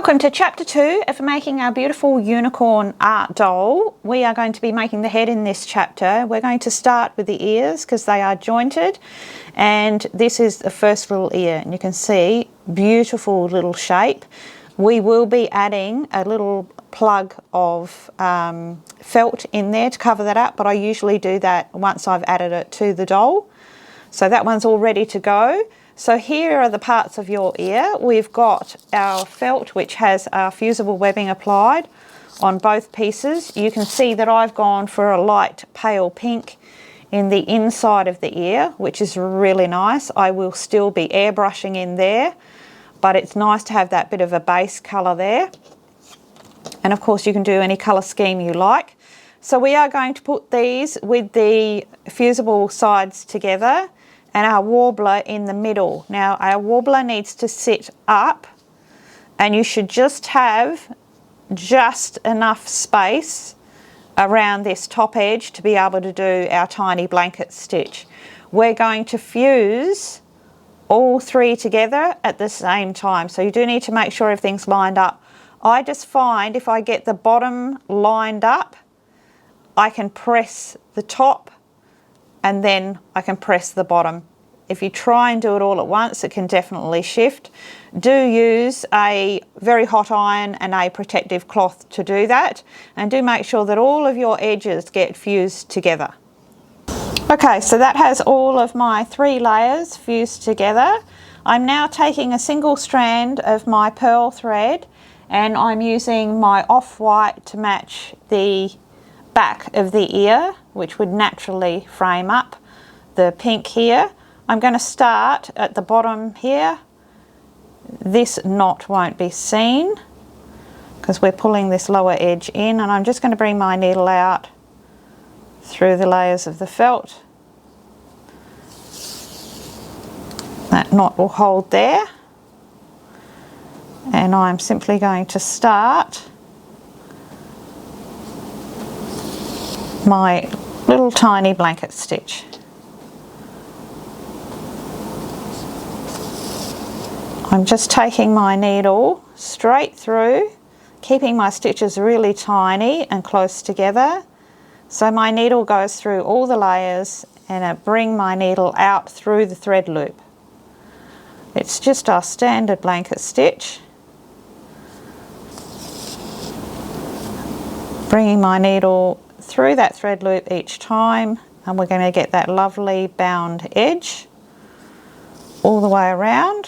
Welcome to chapter 2 of making our beautiful unicorn art doll. We are going to be making the head in this chapter. We're going to start with the ears because they are jointed, and this is the first little ear, and you can see beautiful little shape. We will be adding a little plug of felt in there to cover that up, but I usually do that once I've added it to the doll. So that one's all ready to go. So here are the parts of your ear. We've got our felt, which has our fusible webbing applied on both pieces. You can see that I've gone for a light pale pink in the inside of the ear, which is really nice. I will still be airbrushing in there, but it's nice to have that bit of a base colour there. And of course you can do any colour scheme you like. So we are going to put these with the fusible sides together and our warbler in the middle. Now our warbler needs to sit up, and you should just have just enough space around this top edge to be able to do our tiny blanket stitch. We're going to fuse all three together at the same time, so you do need to make sure everything's lined up. I just find if I get the bottom lined up, I can press the top and then I can press the bottom. If you try and do it all at once, it can definitely shift. Do use a very hot iron and a protective cloth to do that, and do make sure that all of your edges get fused together. Okay, so that has all of my 3 layers fused together. I'm now taking a single strand of my pearl thread, and I'm using my off-white to match the back of the ear, which would naturally frame up the pink here. I'm going to start at the bottom here. This knot won't be seen because we're pulling this lower edge in, and I'm just going to bring my needle out through the layers of the felt. That knot will hold there, and I'm simply going to start my little tiny blanket stitch. I'm just taking my needle straight through, keeping my stitches really tiny and close together. So my needle goes through all the layers, and I bring my needle out through the thread loop. It's just our standard blanket stitch. Bringing my needle through that thread loop each time, and we're going to get that lovely bound edge all the way around,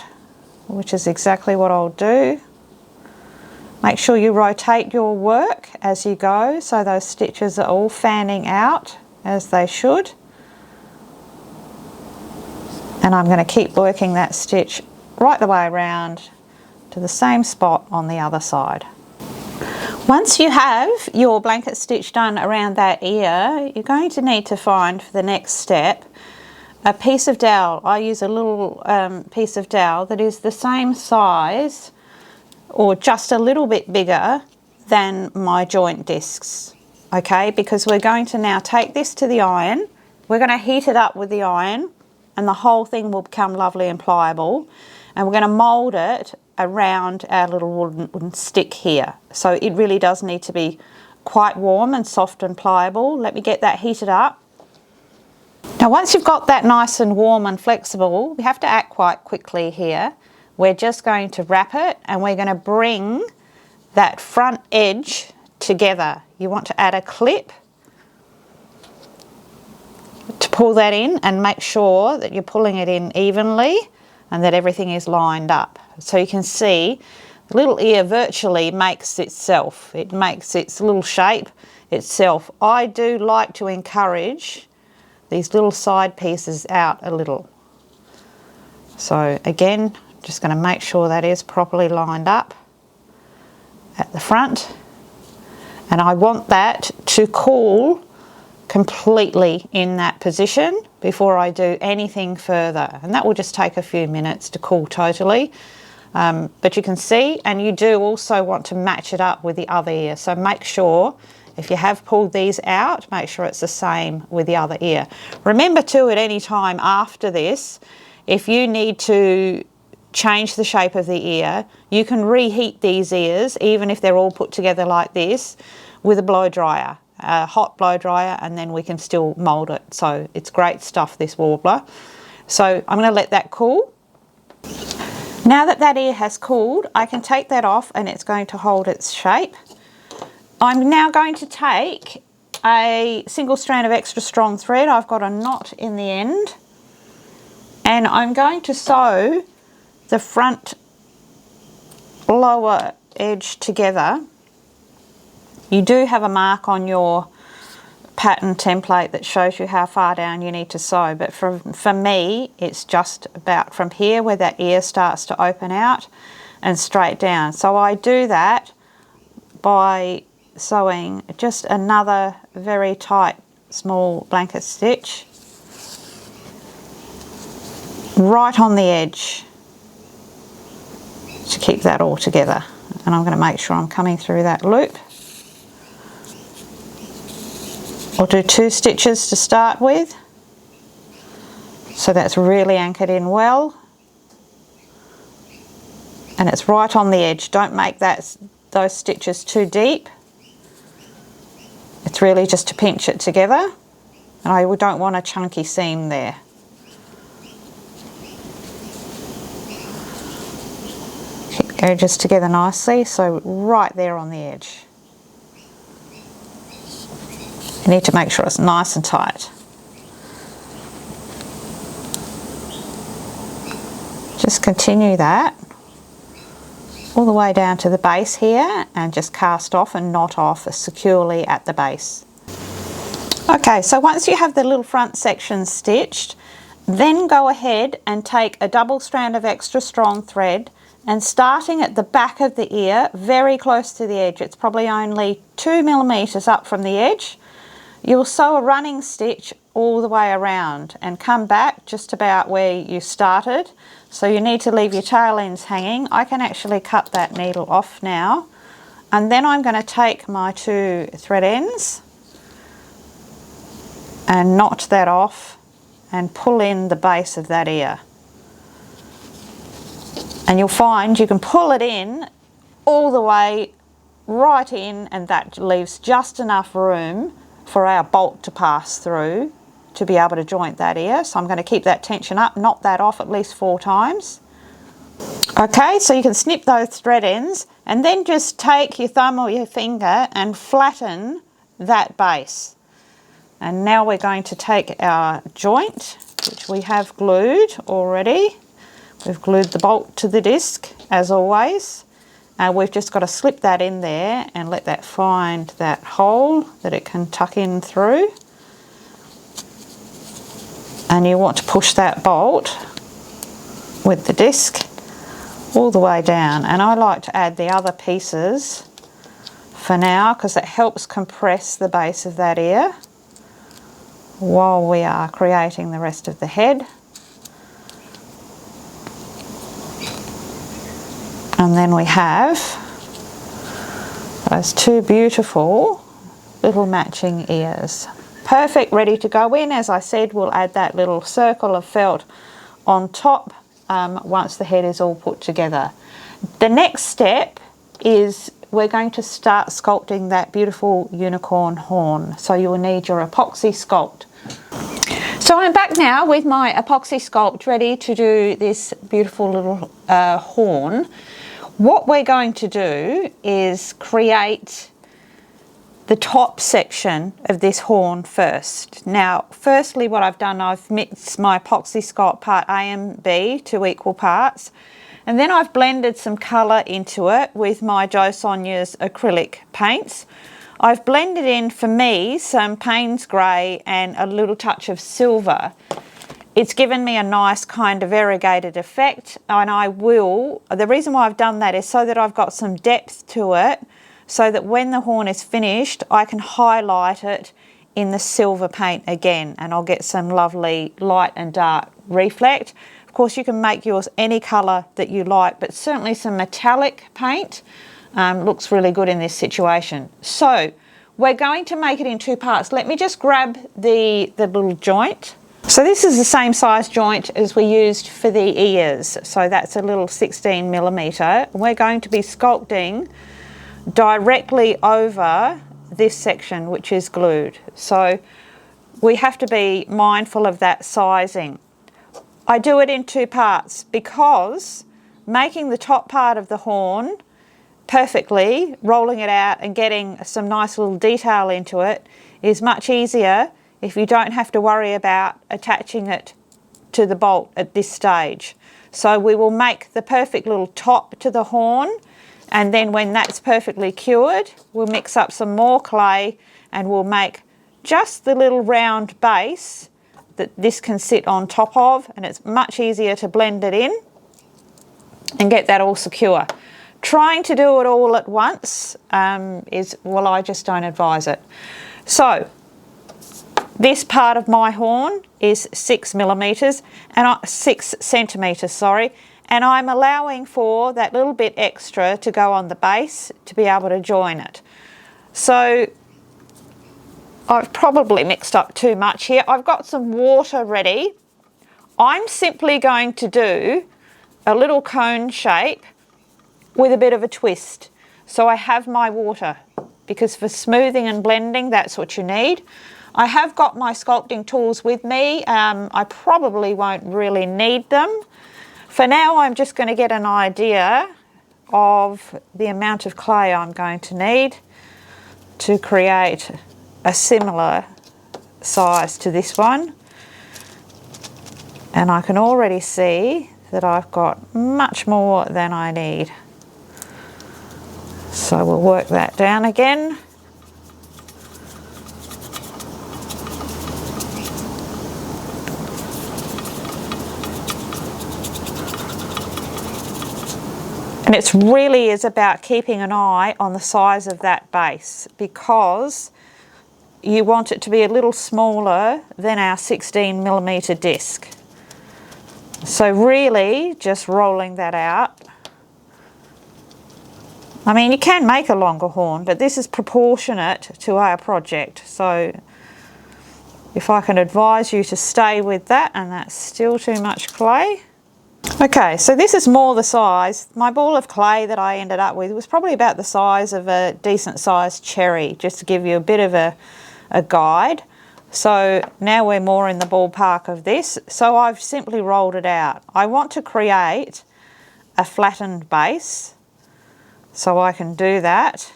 which is exactly what I'll do. Make sure you rotate your work as you go so those stitches are all fanning out as they should. And I'm going to keep working that stitch right the way around to the same spot on the other side. Once you have your blanket stitch done around that ear, you're going to need to find for the next step a piece of dowel. I use a little piece of dowel that is the same size or just a little bit bigger than my joint discs, okay? Because we're going to now take this to the iron. We're going to heat it up with the iron, and the whole thing will become lovely and pliable, and we're going to mould it around our little wooden stick here. So it really does need to be quite warm and soft and pliable. Let me get that heated up. Now once you've got that nice and warm and flexible, we have to act quite quickly here. We're just going to wrap it, and we're going to bring that front edge together. You want to add a clip to pull that in, and make sure that you're pulling it in evenly and that everything is lined up. So you can see the little ear virtually makes itself. It makes its little shape itself. I do like to encourage these little side pieces out a little. So again, just going to make sure that is properly lined up at the front, and I want that to cool completely in that position before I do anything further, and that will just take a few minutes to cool totally. But you can see, and you do also want to match it up with the other ear, so make sure if you have pulled these out, make sure it's the same with the other ear. Remember too, at any time after this, if you need to change the shape of the ear. You can reheat these ears, even if they're all put together like this, with a blow dryer, a hot blow dryer, and then we can still mould it. So it's great stuff, this warbler. So I'm going to let that cool. Now that that ear has cooled, I can take that off and it's going to hold its shape. I'm now going to take a single strand of extra strong thread. I've got a knot in the end, and I'm going to sew the front lower edge together. You do have a mark on your pattern template that shows you how far down you need to sew, but for me it's just about from here where that ear starts to open out and straight down. So I do that by sewing just another very tight small blanket stitch right on the edge to keep that all together. And I'm going to make sure I'm coming through that loop. I'll do 2 stitches to start with, so that's really anchored in well, and it's right on the edge. Don't make those stitches too deep. It's really just to pinch it together, and I don't want a chunky seam there. Keep the edges together nicely, so right there on the edge. You need to make sure it's nice and tight. Just continue that all the way down to the base here and just cast off and knot off securely at the base. Okay, so once you have the little front section stitched, then go ahead and take a double strand of extra strong thread, and starting at the back of the ear, very close to the edge, it's probably only 2 millimeters up from the edge, you'll sew a running stitch all the way around and come back just about where you started. So you need to leave your tail ends hanging. I can actually cut that needle off now. And then I'm going to take my 2 thread ends and knot that off and pull in the base of that ear. And you'll find you can pull it in all the way right in, and that leaves just enough room for our bolt to pass through to be able to joint that ear. So I'm going to keep that tension up, knot that off at least 4 times. Okay, so you can snip those thread ends and then just take your thumb or your finger and flatten that base. And now we're going to take our joint, which we have glued already. We've glued the bolt to the disc as always. We've just got to slip that in there and let that find that hole that it can tuck in through. And you want to push that bolt with the disc all the way down. And I like to add the other pieces for now because it helps compress the base of that ear while we are creating the rest of the head. And then we have those 2 beautiful little matching ears. Perfect, ready to go in. As I said, we'll add that little circle of felt on top once the head is all put together. The next step is we're going to start sculpting that beautiful unicorn horn. So you will need your epoxy sculpt. So I'm back now with my epoxy sculpt ready to do this beautiful little horn. What we're going to do is create the top section of this horn first. Now, firstly, what I've done, I've mixed my epoxy sculpt part A and B to equal parts, and then I've blended some colour into it with my Jo Sonja's acrylic paints. I've blended in, for me, some Payne's grey and a little touch of silver. It's given me a nice kind of variegated effect, and the reason why I've done that is so that I've got some depth to it, so that when the horn is finished, I can highlight it in the silver paint again, and I'll get some lovely light and dark reflect. Of course, you can make yours any colour that you like, but certainly some metallic paint looks really good in this situation. So we're going to make it in 2 parts. Let me just grab the little joint. So this is the same size joint as we used for the ears. So that's a little 16mm. We're going to be sculpting directly over this section, which is glued. So we have to be mindful of that sizing. I do it in two parts because making the top part of the horn perfectly, rolling it out and getting some nice little detail into it is much easier if you don't have to worry about attaching it to the bolt at this stage. So we will make the perfect little top to the horn, and then when that's perfectly cured, we'll mix up some more clay and we'll make just the little round base that this can sit on top of, and it's much easier to blend it in and get that all secure. Trying to do it all at once well, I just don't advise it. So this part of my horn is 6mm and 6 centimetres, sorry, and I'm allowing for that little bit extra to go on the base to be able to join it. So I've probably mixed up too much here. I've got some water ready. I'm simply going to do a little cone shape with a bit of a twist. So I have my water, because for smoothing and blending, that's what you need. I have got my sculpting tools with me. I probably won't really need them. For now, I'm just going to get an idea of the amount of clay I'm going to need to create a similar size to this one. And I can already see that I've got much more than I need. So we'll work that down again. And it really is about keeping an eye on the size of that base, because you want it to be a little smaller than our 16mm disc. So really just rolling that out. I mean, you can make a longer horn, but this is proportionate to our project. So if I can advise you to stay with that, and that's still too much clay. Okay, so this is more the size. My ball of clay that I ended up with was probably about the size of a decent sized cherry, just to give you a bit of a guide. So now we're more in the ballpark of this. So I've simply rolled it out. I want to create a flattened base, so I can do that.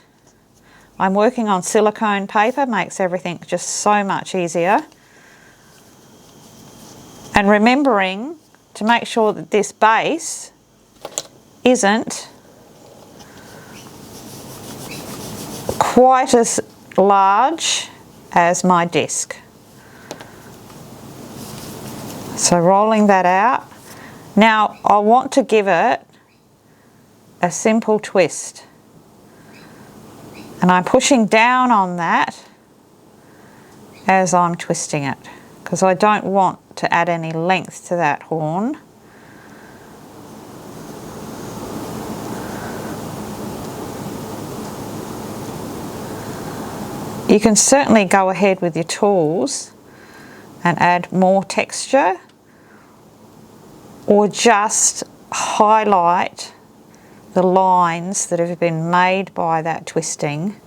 I'm working on silicone paper, makes everything just so much easier. And remembering to make sure that this base isn't quite as large as my disc. So rolling that out. Now I want to give it a simple twist, and I'm pushing down on that as I'm twisting it, because I don't want to add any length to that horn. You can certainly go ahead with your tools and add more texture, or just highlight the lines that have been made by that twisting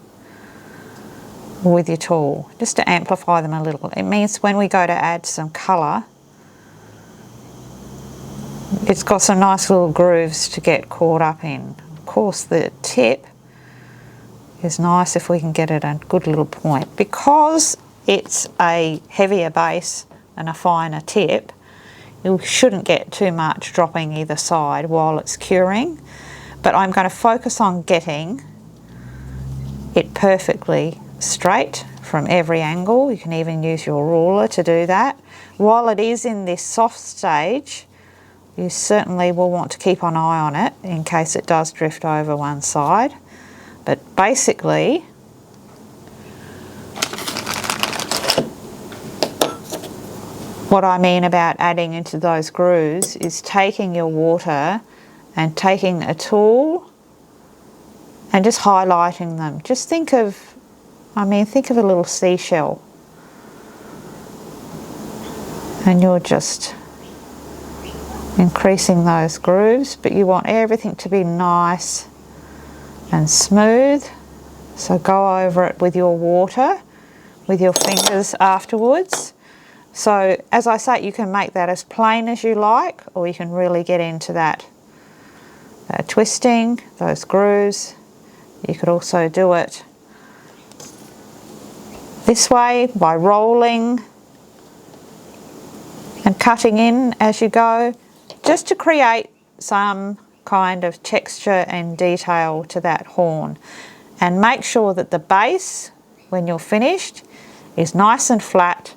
with your tool, just to amplify them a little. It means when we go to add some colour, it's got some nice little grooves to get caught up in. Of course, the tip is nice if we can get it at a good little point. Because it's a heavier base and a finer tip, you shouldn't get too much dropping either side while it's curing. But I'm going to focus on getting it perfectly straight from every angle. You can even use your ruler to do that. While it is in this soft stage, you certainly will want to keep an eye on it in case it does drift over one side. But basically, what I mean about adding into those grooves is taking your water and taking a tool and just highlighting them. Just think of, think of a little seashell. And you're just increasing those grooves, but you want everything to be nice and smooth. So go over it with your water, with your fingers afterwards. So as I say, you can make that as plain as you like, or you can really get into that twisting, those grooves. You could also do it this way by rolling and cutting in as you go, just to create some kind of texture and detail to that horn. And make sure that the base, when you're finished, is nice and flat,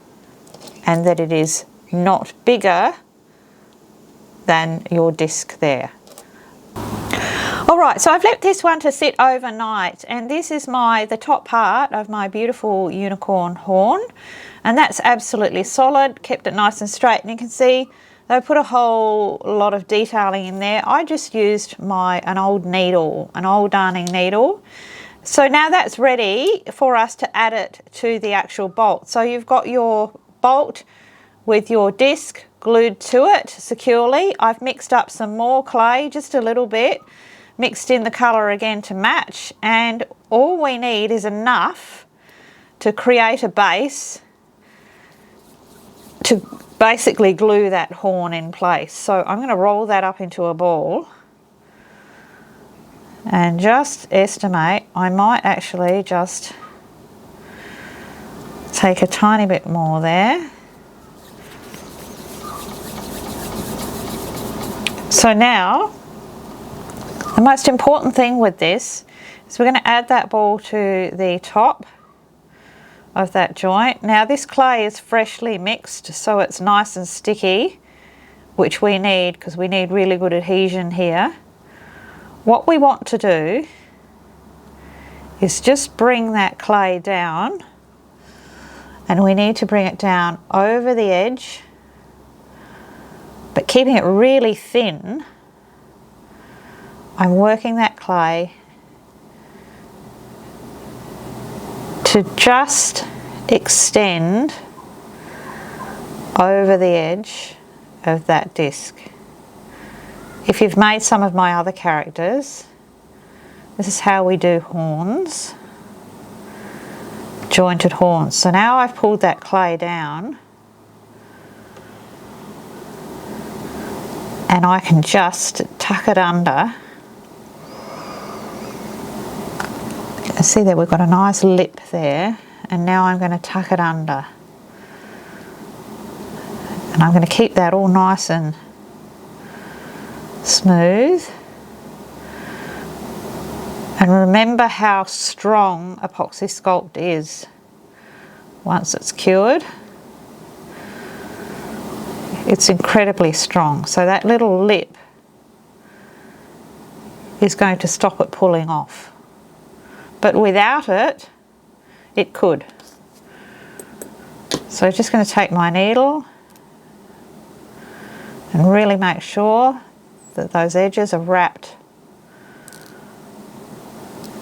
and that it is not bigger than your disc there. Alright, so I've left this one to sit overnight, and this is the top part of my beautiful unicorn horn, and that's absolutely solid, kept it nice and straight. And you can see they put a whole lot of detailing in there. I just used an old needle, an old darning needle. So now that's ready for us to add it to the actual bolt. So you've got your bolt with your disc glued to it securely. I've mixed up some more clay, just a little bit, mixed in the colour again to match, and all we need is enough to create a base to basically glue that horn in place. So I'm going to roll that up into a ball and just estimate. I might actually just take a tiny bit more there. So now the most important thing with this is we're going to add that ball to the top of that joint. Now this clay is freshly mixed, so it's nice and sticky, which we need because we need really good adhesion here. What we want to do is just bring that clay down, and we need to bring it down over the edge, but keeping it really thin. I'm working that clay to just extend over the edge of that disc. If you've made some of my other characters, this is how we do horns, jointed horns. So now I've pulled that clay down, and I can just tuck it under. See there, we've got a nice lip there, and now I'm going to tuck it under, and I'm going to keep that all nice and smooth. And remember how strong epoxy sculpt is once it's cured. It's incredibly strong, so that little lip is going to stop it pulling off. But without it, it could. So I'm just going to take my needle and really make sure that those edges are wrapped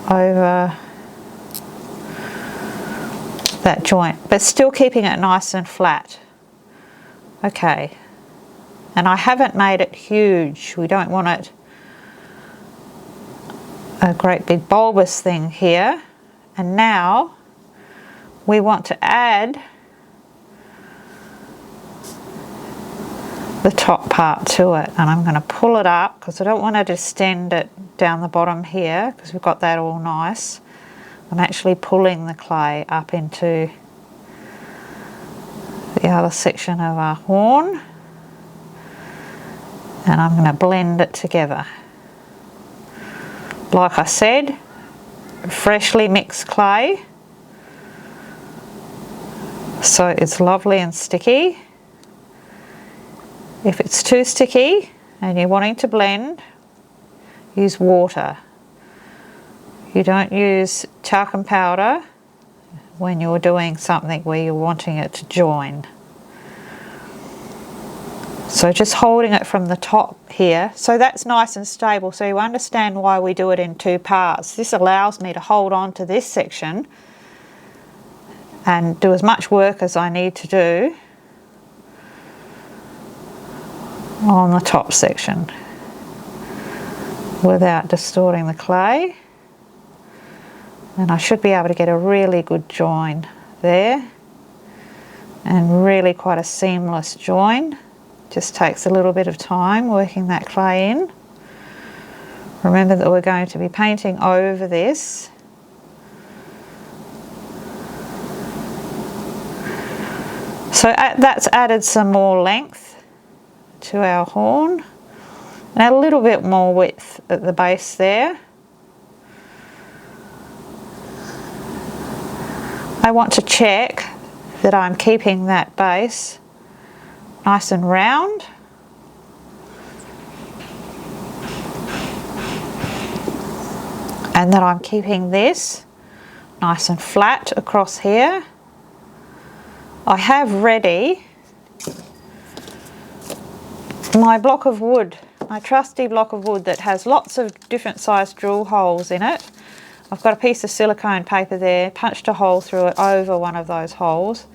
over that joint, but still keeping it nice and flat. Okay, and I haven't made it huge. We don't want it a great big bulbous thing here. And now we want to add the top part to it, and I'm going to pull it up because I don't want to distend it down the bottom here because we've got that all nice. I'm actually pulling the clay up into the other section of our horn, and I'm going to blend it together. Like I said, freshly mixed clay, so it's lovely and sticky. If it's too sticky and you're wanting to blend, use water. You don't use talcum powder when you're doing something where you're wanting it to join. So just holding it from the top here, so that's nice and stable, so you understand why we do it in two parts. This allows me to hold on to this section and do as much work as I need to do on the top section without distorting the clay, and I should be able to get a really good join there, and really quite a seamless join. Just takes a little bit of time working that clay in. Remember that we're going to be painting over this. So that's added some more length to our horn and a little bit more width at the base there. I want to check that I'm keeping that base nice and round. And that I'm keeping this nice and flat across here. I have ready my block of wood, my trusty block of wood that has lots of different sized drill holes in it. I've got a piece of silicone paper there, punched a hole through it over one of those holes,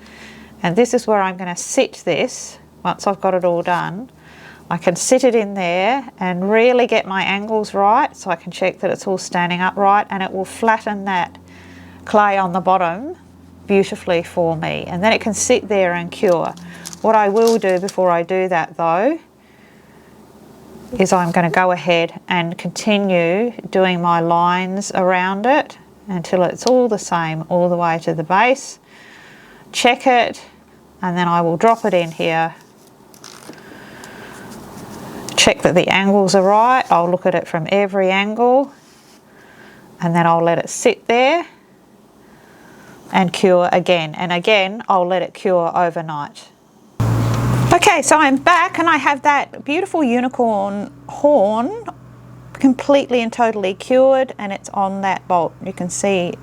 and this is where I'm going to sit this. Once I've got it all done, I can sit it in there and really get my angles right so I can check that it's all standing up right, and it will flatten that clay on the bottom beautifully for me, and then it can sit there and cure. What I will do before I do that though is I'm going to go ahead and continue doing my lines around it until it's all the same all the way to the base. Check it, and then I will drop it in here. Check that the angles are right. I'll look at it from every angle, and then I'll let it sit there and cure again, and again I'll let it cure overnight. Okay, so I'm back and I have that beautiful unicorn horn completely and totally cured, and it's on that bolt. You can see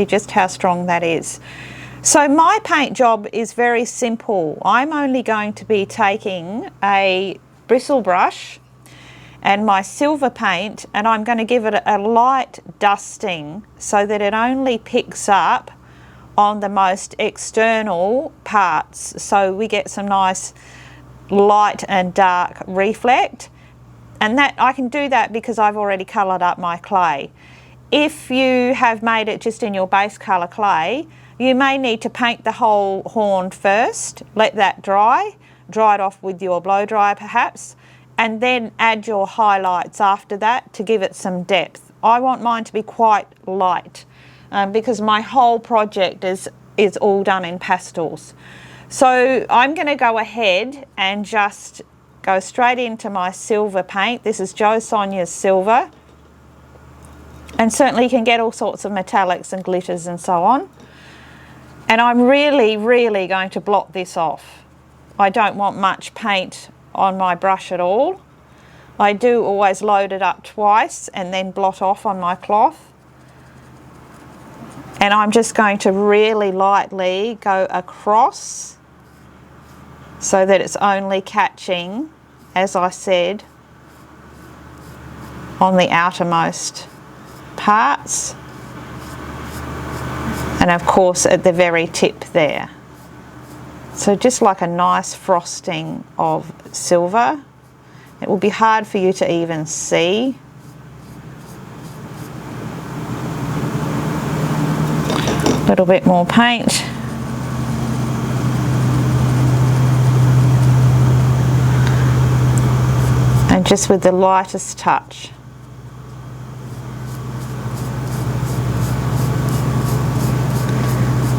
just how strong that is. So my paint job is very simple. I'm only going to be taking a bristle brush and my silver paint, and I'm going to give it a light dusting so that it only picks up on the most external parts, so we get some nice light and dark reflect. And that I can do that because I've already coloured up my clay. If you have made it just in your base colour clay, you may need to paint the whole horn first, let that dry it off with your blow dryer perhaps, and then add your highlights after that to give it some depth. I want mine to be quite light because my whole project is all done in pastels. So I'm going to go ahead and just go straight into my silver paint. This is Jo Sonia's silver, and certainly you can get all sorts of metallics and glitters and so on. And I'm really going to blot this off. I don't want much paint on my brush at all. I do always load it up twice and then blot off on my cloth. And I'm just going to really lightly go across so that it's only catching, as I said, on the outermost parts, and of course at the very tip there. So just like a nice frosting of silver. It will be hard for you to even see. A little bit more paint. And just with the lightest touch.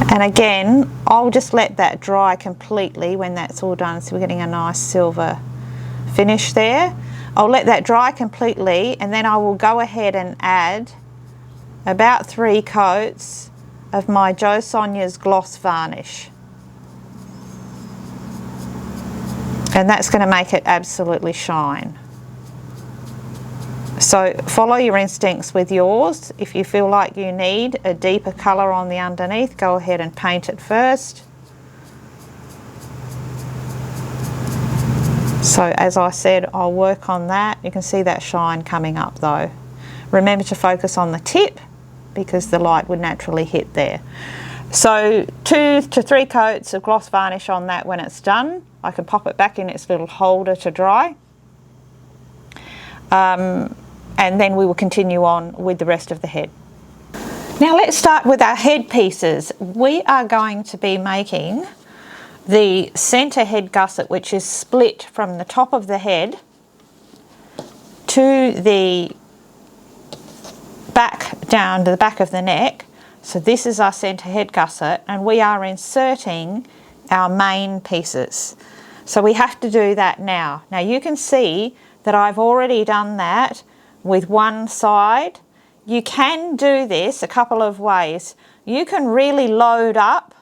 And again, I'll just let that dry completely when that's all done, so we're getting a nice silver finish there. I'll let that dry completely, and then I will go ahead and add about 3 coats of my Jo Sonia's gloss varnish. And that's going to make it absolutely shine. So follow your instincts with yours. If you feel like you need a deeper colour on the underneath, go ahead and paint it first. So as I said, I'll work on that. You can see that shine coming up though. Remember to focus on the tip because the light would naturally hit there. So 2 to 3 coats of gloss varnish on that when it's done. I can pop it back in its little holder to dry. and then we will continue on with the rest of the head. Now let's start with our head pieces. We are going to be making the centre head gusset, which is split from the top of the head to the back, down to the back of the neck. So this is our centre head gusset, and we are inserting our main pieces. So we have to do that now. Now you can see that I've already done that with one side. You can do this a couple of ways. You can really load up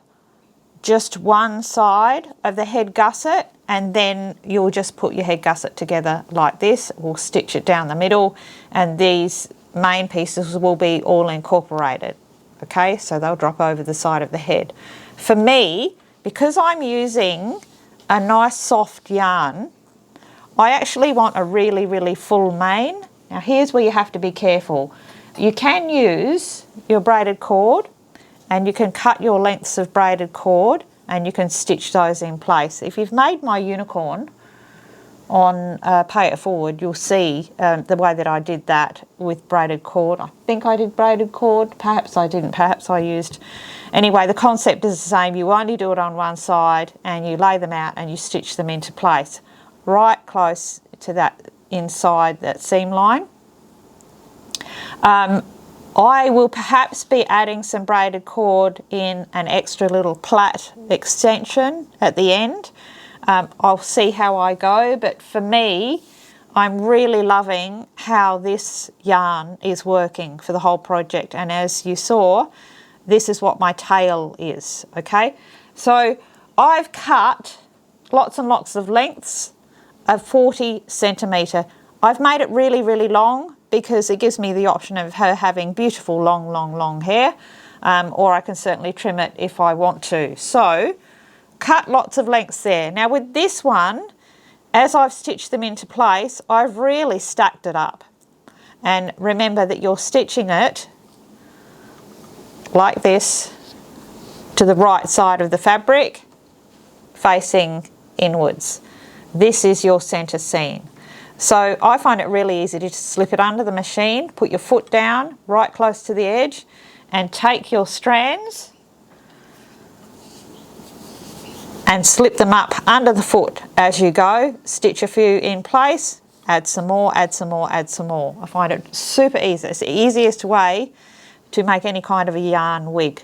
just one side of the head gusset, and then you'll just put your head gusset together like this. We'll stitch it down the middle, and these main pieces will be all incorporated. Okay, so they'll drop over the side of the head. For me, because I'm using a nice soft yarn, I actually want a really, really full mane. Now here's where you have to be careful. You can use your braided cord, and you can cut your lengths of braided cord and you can stitch those in place. If you've made my unicorn on Pay It Forward, you'll see the way that I did that with braided cord. I think I did braided cord, perhaps I didn't, perhaps I used. Anyway, the concept is the same. You only do it on one side and you lay them out and you stitch them into place right close to that inside that seam line. I will perhaps be adding some braided cord in an extra little plait extension at the end. I'll see how I go, but for me, I'm really loving how this yarn is working for the whole project. And as you saw, this is what my tail is, okay? So I've cut lots and lots of lengths of 40 centimetre. I've made it really, really long because it gives me the option of her having beautiful long hair, or I can certainly trim it if I want to. So cut lots of lengths there. Now with this one, as I've stitched them into place, I've really stacked it up. And remember that you're stitching it like this to the right side of the fabric, facing inwards. This is your centre seam. So I find it really easy to just slip it under the machine, put your foot down right close to the edge, and take your strands and slip them up under the foot as you go. Stitch a few in place, add some more, add some more, add some more. I find it super easy. It's the easiest way to make any kind of a yarn wig.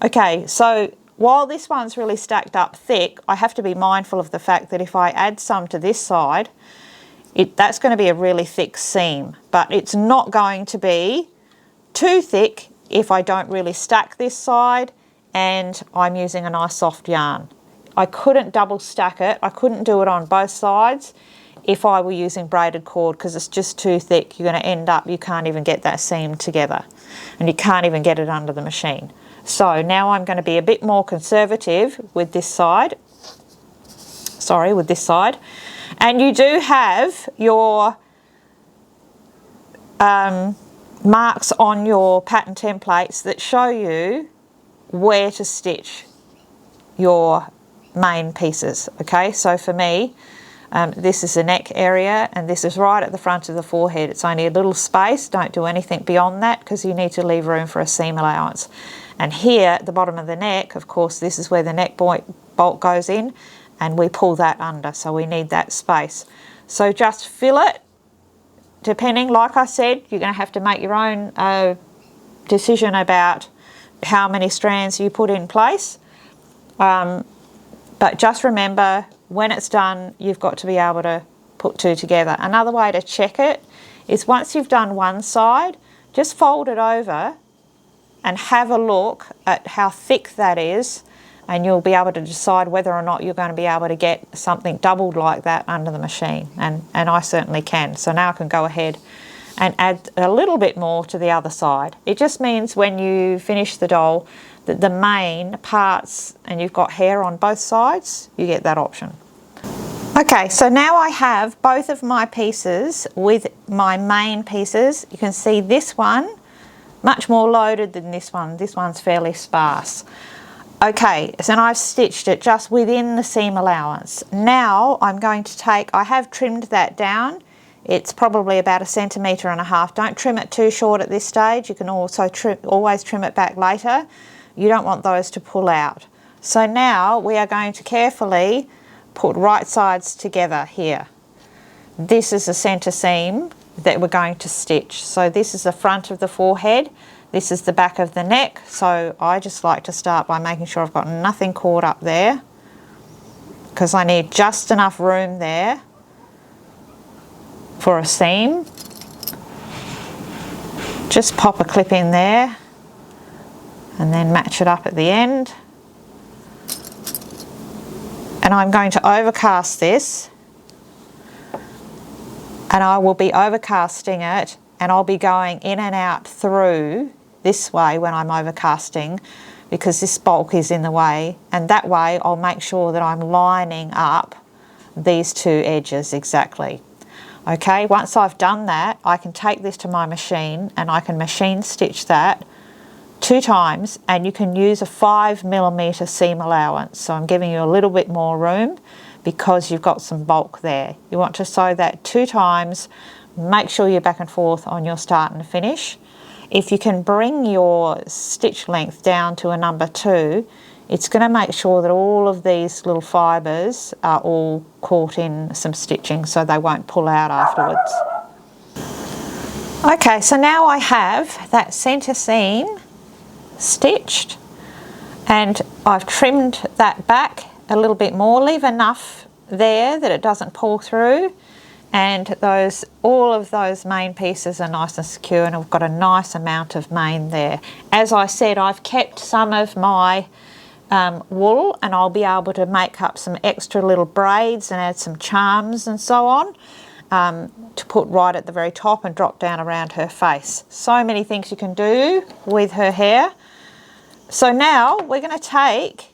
Okay, so while this one's really stacked up thick, I have to be mindful of the fact that if I add some to this side, that's going to be a really thick seam, but it's not going to be too thick if I don't really stack this side and I'm using a nice soft yarn. I couldn't double stack it. I couldn't do it on both sides if I were using braided cord because it's just too thick. You're going to end up, you can't even get that seam together and you can't even get it under the machine. So now I'm going to be a bit more conservative with this side. Sorry, with this side. And you do have your marks on your pattern templates that show you where to stitch your main pieces. Okay, so for me, this is the neck area and this is right at the front of the forehead. It's only a little space. Don't do anything beyond that because you need to leave room for a seam allowance. And here at the bottom of the neck, of course, this is where the neck bolt goes in, and we pull that under, so we need that space. So just fill it, depending, like I said, you're going to have to make your own decision about how many strands you put in place. But just remember, when it's done, you've got to be able to put two together. Another way to check it is once you've done one side, just fold it over and have a look at how thick that is, and you'll be able to decide whether or not you're going to be able to get something doubled like that under the machine, and I certainly can. So now I can go ahead and add a little bit more to the other side. It just means when you finish the doll that the main parts, and you've got hair on both sides, you get that option. Okay, so now I have both of my pieces with my main pieces. You can see this one much more loaded than this one. This one's fairly sparse. Okay, so I've stitched it just within the seam allowance. Now I'm going to take, I have trimmed that down It's probably about 1.5 centimetres. Don't trim it too short at this stage. You can also always trim it back later. You don't want those to pull out. So now we are going to carefully put right sides together here. This is the centre seam that we're going to stitch. So this is the front of the forehead. This is the back of the neck. So I just like to start by making sure I've got nothing caught up there, because I need just enough room there for a seam. Just pop a clip in there and then match it up at the end. And I'm going to overcast this, and I will be overcasting it, and I'll be going in and out through this way when I'm overcasting, because this bulk is in the way, and that way I'll make sure that I'm lining up these two edges exactly. Okay, once I've done that, I can take this to my machine and I can machine stitch that 2 times, and you can use a 5mm seam allowance. So I'm giving you a little bit more room because you've got some bulk there. You want to sew that 2 times. Make sure you're back and forth on your start and finish. If you can bring your stitch length down to a number 2, it's going to make sure that all of these little fibres are all caught in some stitching so they won't pull out afterwards. Okay, so now I have that centre seam stitched, and I've trimmed that back a little bit more. Leave enough there that it doesn't pull through, and all of those main pieces are nice and secure, and I've got a nice amount of main there. As I said, I've kept some of my wool, and I'll be able to make up some extra little braids and add some charms and so on to put right at the very top and drop down around her face. So many things you can do with her hair. So now we're going to take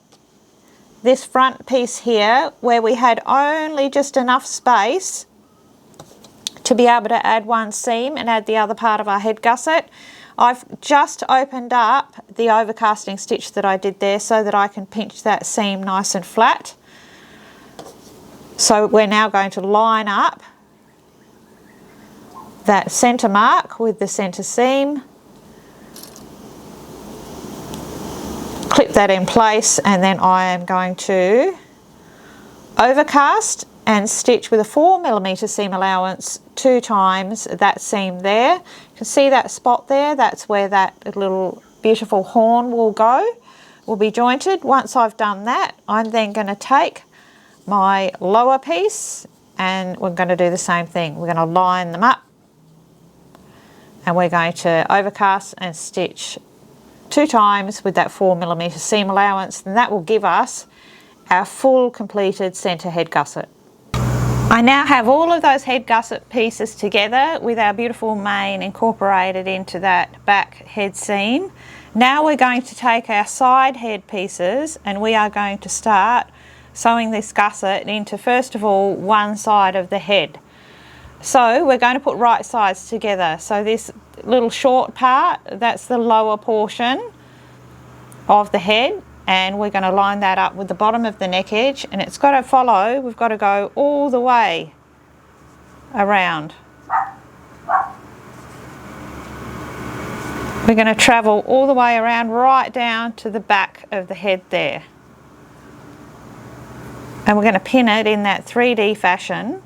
this front piece here where we had only just enough space to be able to add one seam and add the other part of our head gusset. I've just opened up the overcasting stitch that I did there so that I can pinch that seam nice and flat. So we're now going to line up that centre mark with the centre seam, clip that in place, and then I am going to overcast and stitch with a 4mm seam allowance 2 times that seam there. You can see that spot there, that's where that little beautiful horn will be jointed. Once I've done that, I'm then going to take my lower piece and we're going to do the same thing. We're going to line them up, and we're going to overcast and stitch 2 times with that 4mm seam allowance, and that will give us our full completed centre head gusset. I now have all of those head gusset pieces together with our beautiful mane incorporated into that back head seam. Now we're going to take our side head pieces and we are going to start sewing this gusset into, first of all, one side of the head. So we're going to put right sides together. So this little short part, that's the lower portion of the head, and we're going to line that up with the bottom of the neck edge, and it's got to follow, we've got to go all the way around. We're going to travel all the way around right down to the back of the head there. And we're going to pin it in that 3D fashion,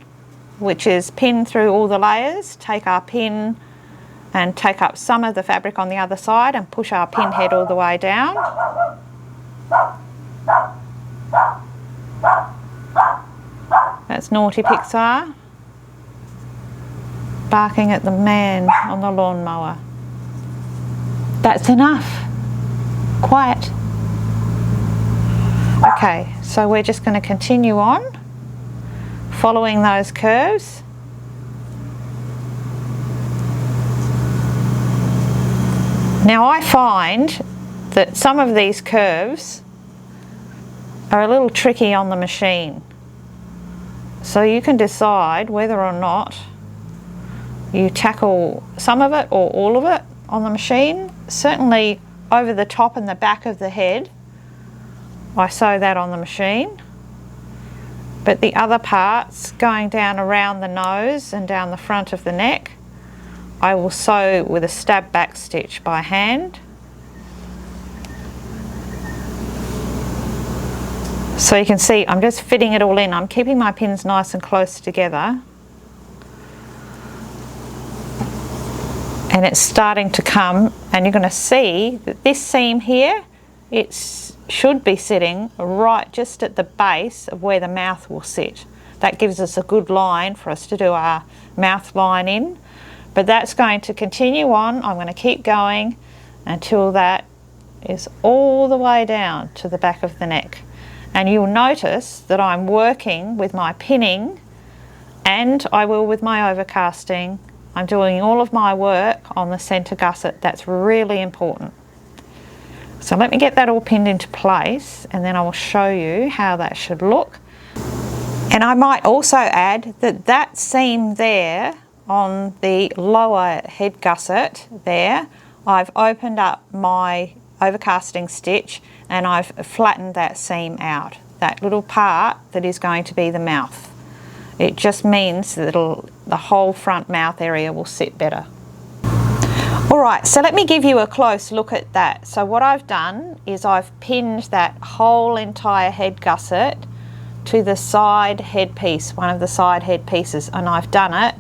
which is pin through all the layers, take our pin and take up some of the fabric on the other side and push our pin head all the way down. That's naughty Pixar barking at the man on the lawnmower. That's enough. Quiet. Okay, so we're just going to continue on following those curves. Now I find that some of these curves are a little tricky on the machine, so you can decide whether or not you tackle some of it or all of it on the machine. Certainly over the top and the back of the head, I sew that on the machine, but the other parts going down around the nose and down the front of the neck, I will sew with a stab back stitch by hand. So you can see I'm just fitting it all in. I'm keeping my pins nice and close together. And it's starting to come, and you're going to see that this seam here, it should be sitting right just at the base of where the mouth will sit. That gives us a good line for us to do our mouth line in. But that's going to continue on. I'm going to keep going until that is all the way down to the back of the neck. And you'll notice that I'm working with my pinning, and I will with my overcasting. I'm doing all of my work on the centre gusset. That's really important. So let me get that all pinned into place, and then I will show you how that should look. And I might also add that that seam there on the lower head gusset there, I've opened up my overcasting stitch and I've flattened that seam out, that little part that is going to be the mouth. It just means that the whole front mouth area will sit better. Alright, so let me give you a close look at that. So what I've done is I've pinned that whole entire head gusset to the side headpiece, one of the side head pieces, and I've done it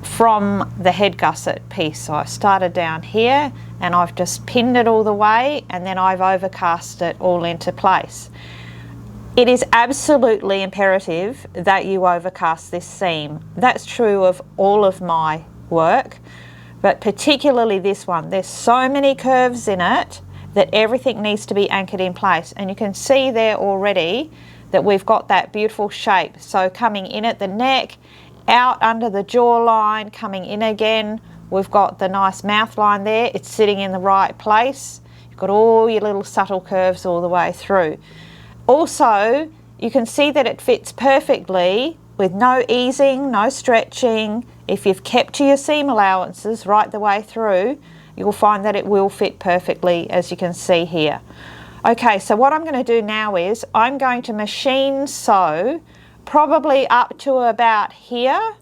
from the head gusset piece. So I've started down here and I've just pinned it all the way, and then I've overcast it all into place. It is absolutely imperative that you overcast this seam. That's true of all of my work, but particularly this one. There's so many curves in it that everything needs to be anchored in place, and you can see there already that we've got that beautiful shape. So coming in at the neck, out under the jawline, coming in again, we've got the nice mouth line there. It's sitting in the right place. You've got all your little subtle curves all the way through. Also, you can see that it fits perfectly with no easing, no stretching. If you've kept to your seam allowances right the way through, you'll find that it will fit perfectly, as you can see here. Okay, so what I'm going to do now is I'm going to machine sew probably up to about here,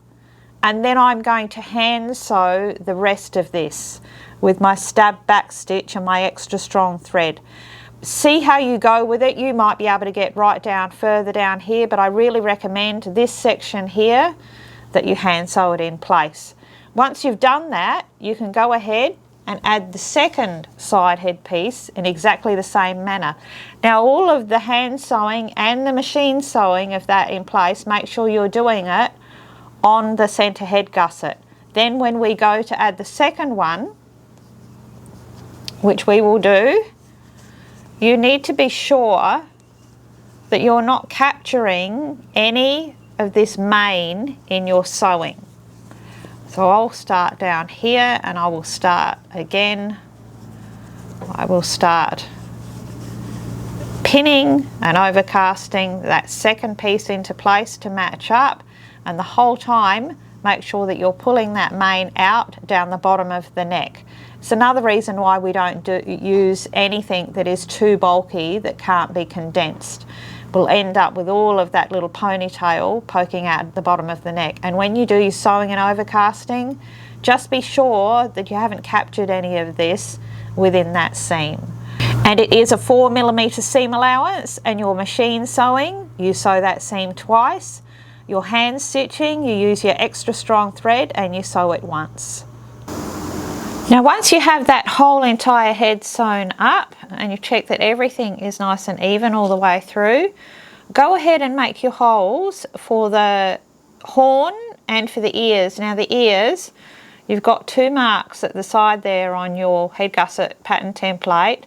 and then I'm going to hand sew the rest of this with my stab back stitch and my extra strong thread. See how you go with it. You might be able to get right down further down here, but I really recommend this section here that you hand sew it in place. Once you've done that, you can go ahead and add the second side head piece in exactly the same manner. Now all of the hand sewing and the machine sewing of that in place, make sure you're doing it on the centre head gusset. Then when we go to add the second one, which we will do, you need to be sure that you're not capturing any of this mane in your sewing. So I'll start down here and I will start again. I will start pinning and overcasting that second piece into place to match up, and the whole time make sure that you're pulling that mane out down the bottom of the neck. It's another reason why we don't use anything that is too bulky that can't be condensed. We'll end up with all of that little ponytail poking out at the bottom of the neck. And when you do your sewing and overcasting, just be sure that you haven't captured any of this within that seam. And it is a 4mm seam allowance, and your machine sewing, you sew that seam twice. Your hand stitching, you use your extra strong thread and you sew it once. Now once you have that whole entire head sewn up and you check that everything is nice and even all the way through, go ahead and make your holes for the horn and for the ears. Now the ears, you've got 2 marks at the side there on your head gusset pattern template.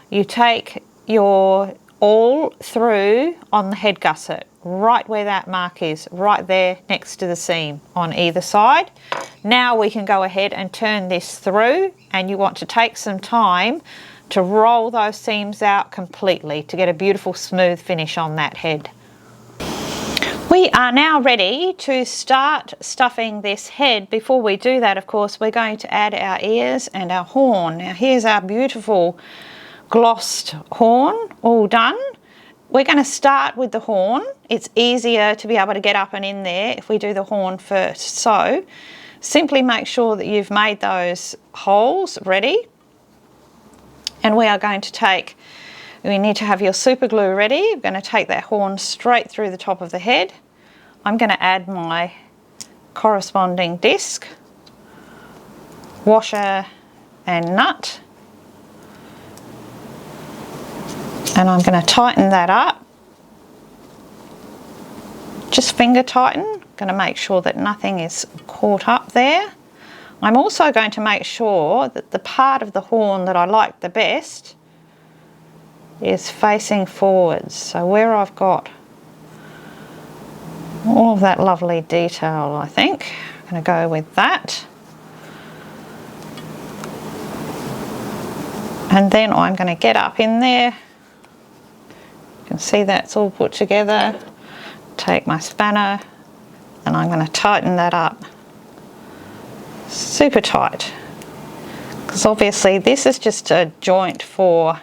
You take your awl through on the head gusset, right where that mark is, right there next to the seam on either side. Now we can go ahead and turn this through, and you want to take some time to roll those seams out completely to get a beautiful smooth finish on that head. We are now ready to start stuffing this head. Before we do that, of course, we're going to add our ears and our horn. Now here's our beautiful glossed horn all done. we're going to start with the horn. It's easier to be able to get up and in there if we do the horn first. So simply make sure that you've made those holes ready. And we are going to take, we need to have your super glue ready. We're going to take that horn straight through the top of the head. I'm going to add my corresponding disc, washer and nut. And I'm going to tighten that up. Just finger tighten. Going to make sure that nothing is caught up there. I'm also going to make sure that the part of the horn that I like the best is facing forwards. So where I've got all of that lovely detail, I think I'm going to go with that. And then I'm going to get up in there. You can see that's all put together. Take my spanner and I'm going to tighten that up super tight, because obviously this is just a joint for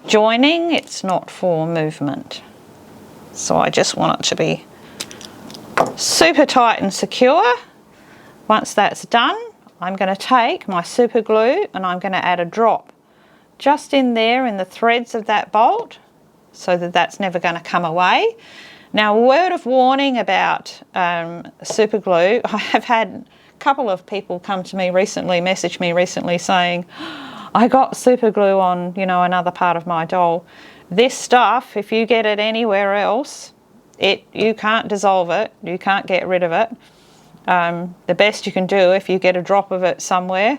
joining, it's not for movement. So I just want it to be super tight and secure. Once that's done, I'm going to take my super glue and I'm going to add a drop just in there in the threads of that bolt, so that that's never going to come away. Now, a word of warning about super glue. I have had a couple of people come to me recently, message me recently saying, I got super glue on, you know, another part of my doll. This stuff, if you get it anywhere else, you can't dissolve it, you can't get rid of it. The best you can do if you get a drop of it somewhere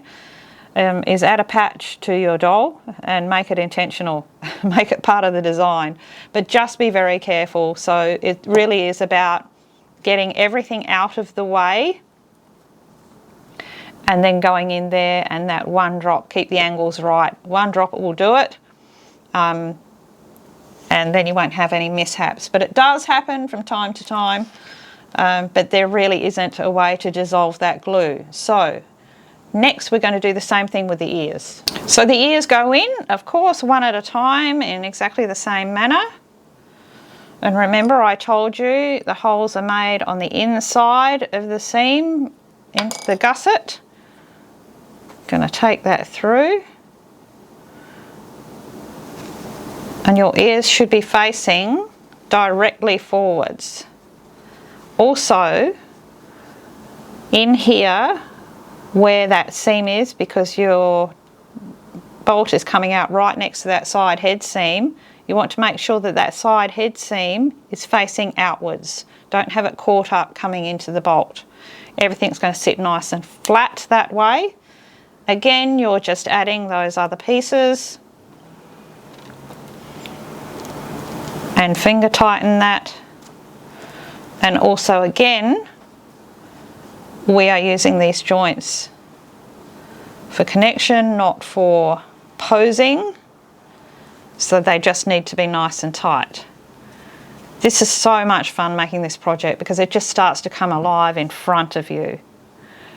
is add a patch to your doll and make it intentional, make it part of the design. But just be very careful. So it really is about getting everything out of the way and then going in there and that one drop, keep the angles right. One drop will do it, and then you won't have any mishaps. But it does happen from time to time, but there really isn't a way to dissolve that glue. So next we're going to do the same thing with the ears. So the ears go in, of course, one at a time in exactly the same manner. And remember, I told you the holes are made on the inside of the seam into the gusset. Going to take that through. And your ears should be facing directly forwards. Also, in here, where that seam is, because your bolt is coming out right next to that side head seam, you want to make sure that that side head seam is facing outwards. Don't have it caught up coming into the bolt. Everything's going to sit nice and flat that way. Again, you're just adding those other pieces and finger tighten that. And also again, we are using these joints for connection, not for posing, so they just need to be nice and tight. This is so much fun making this project because it just starts to come alive in front of you.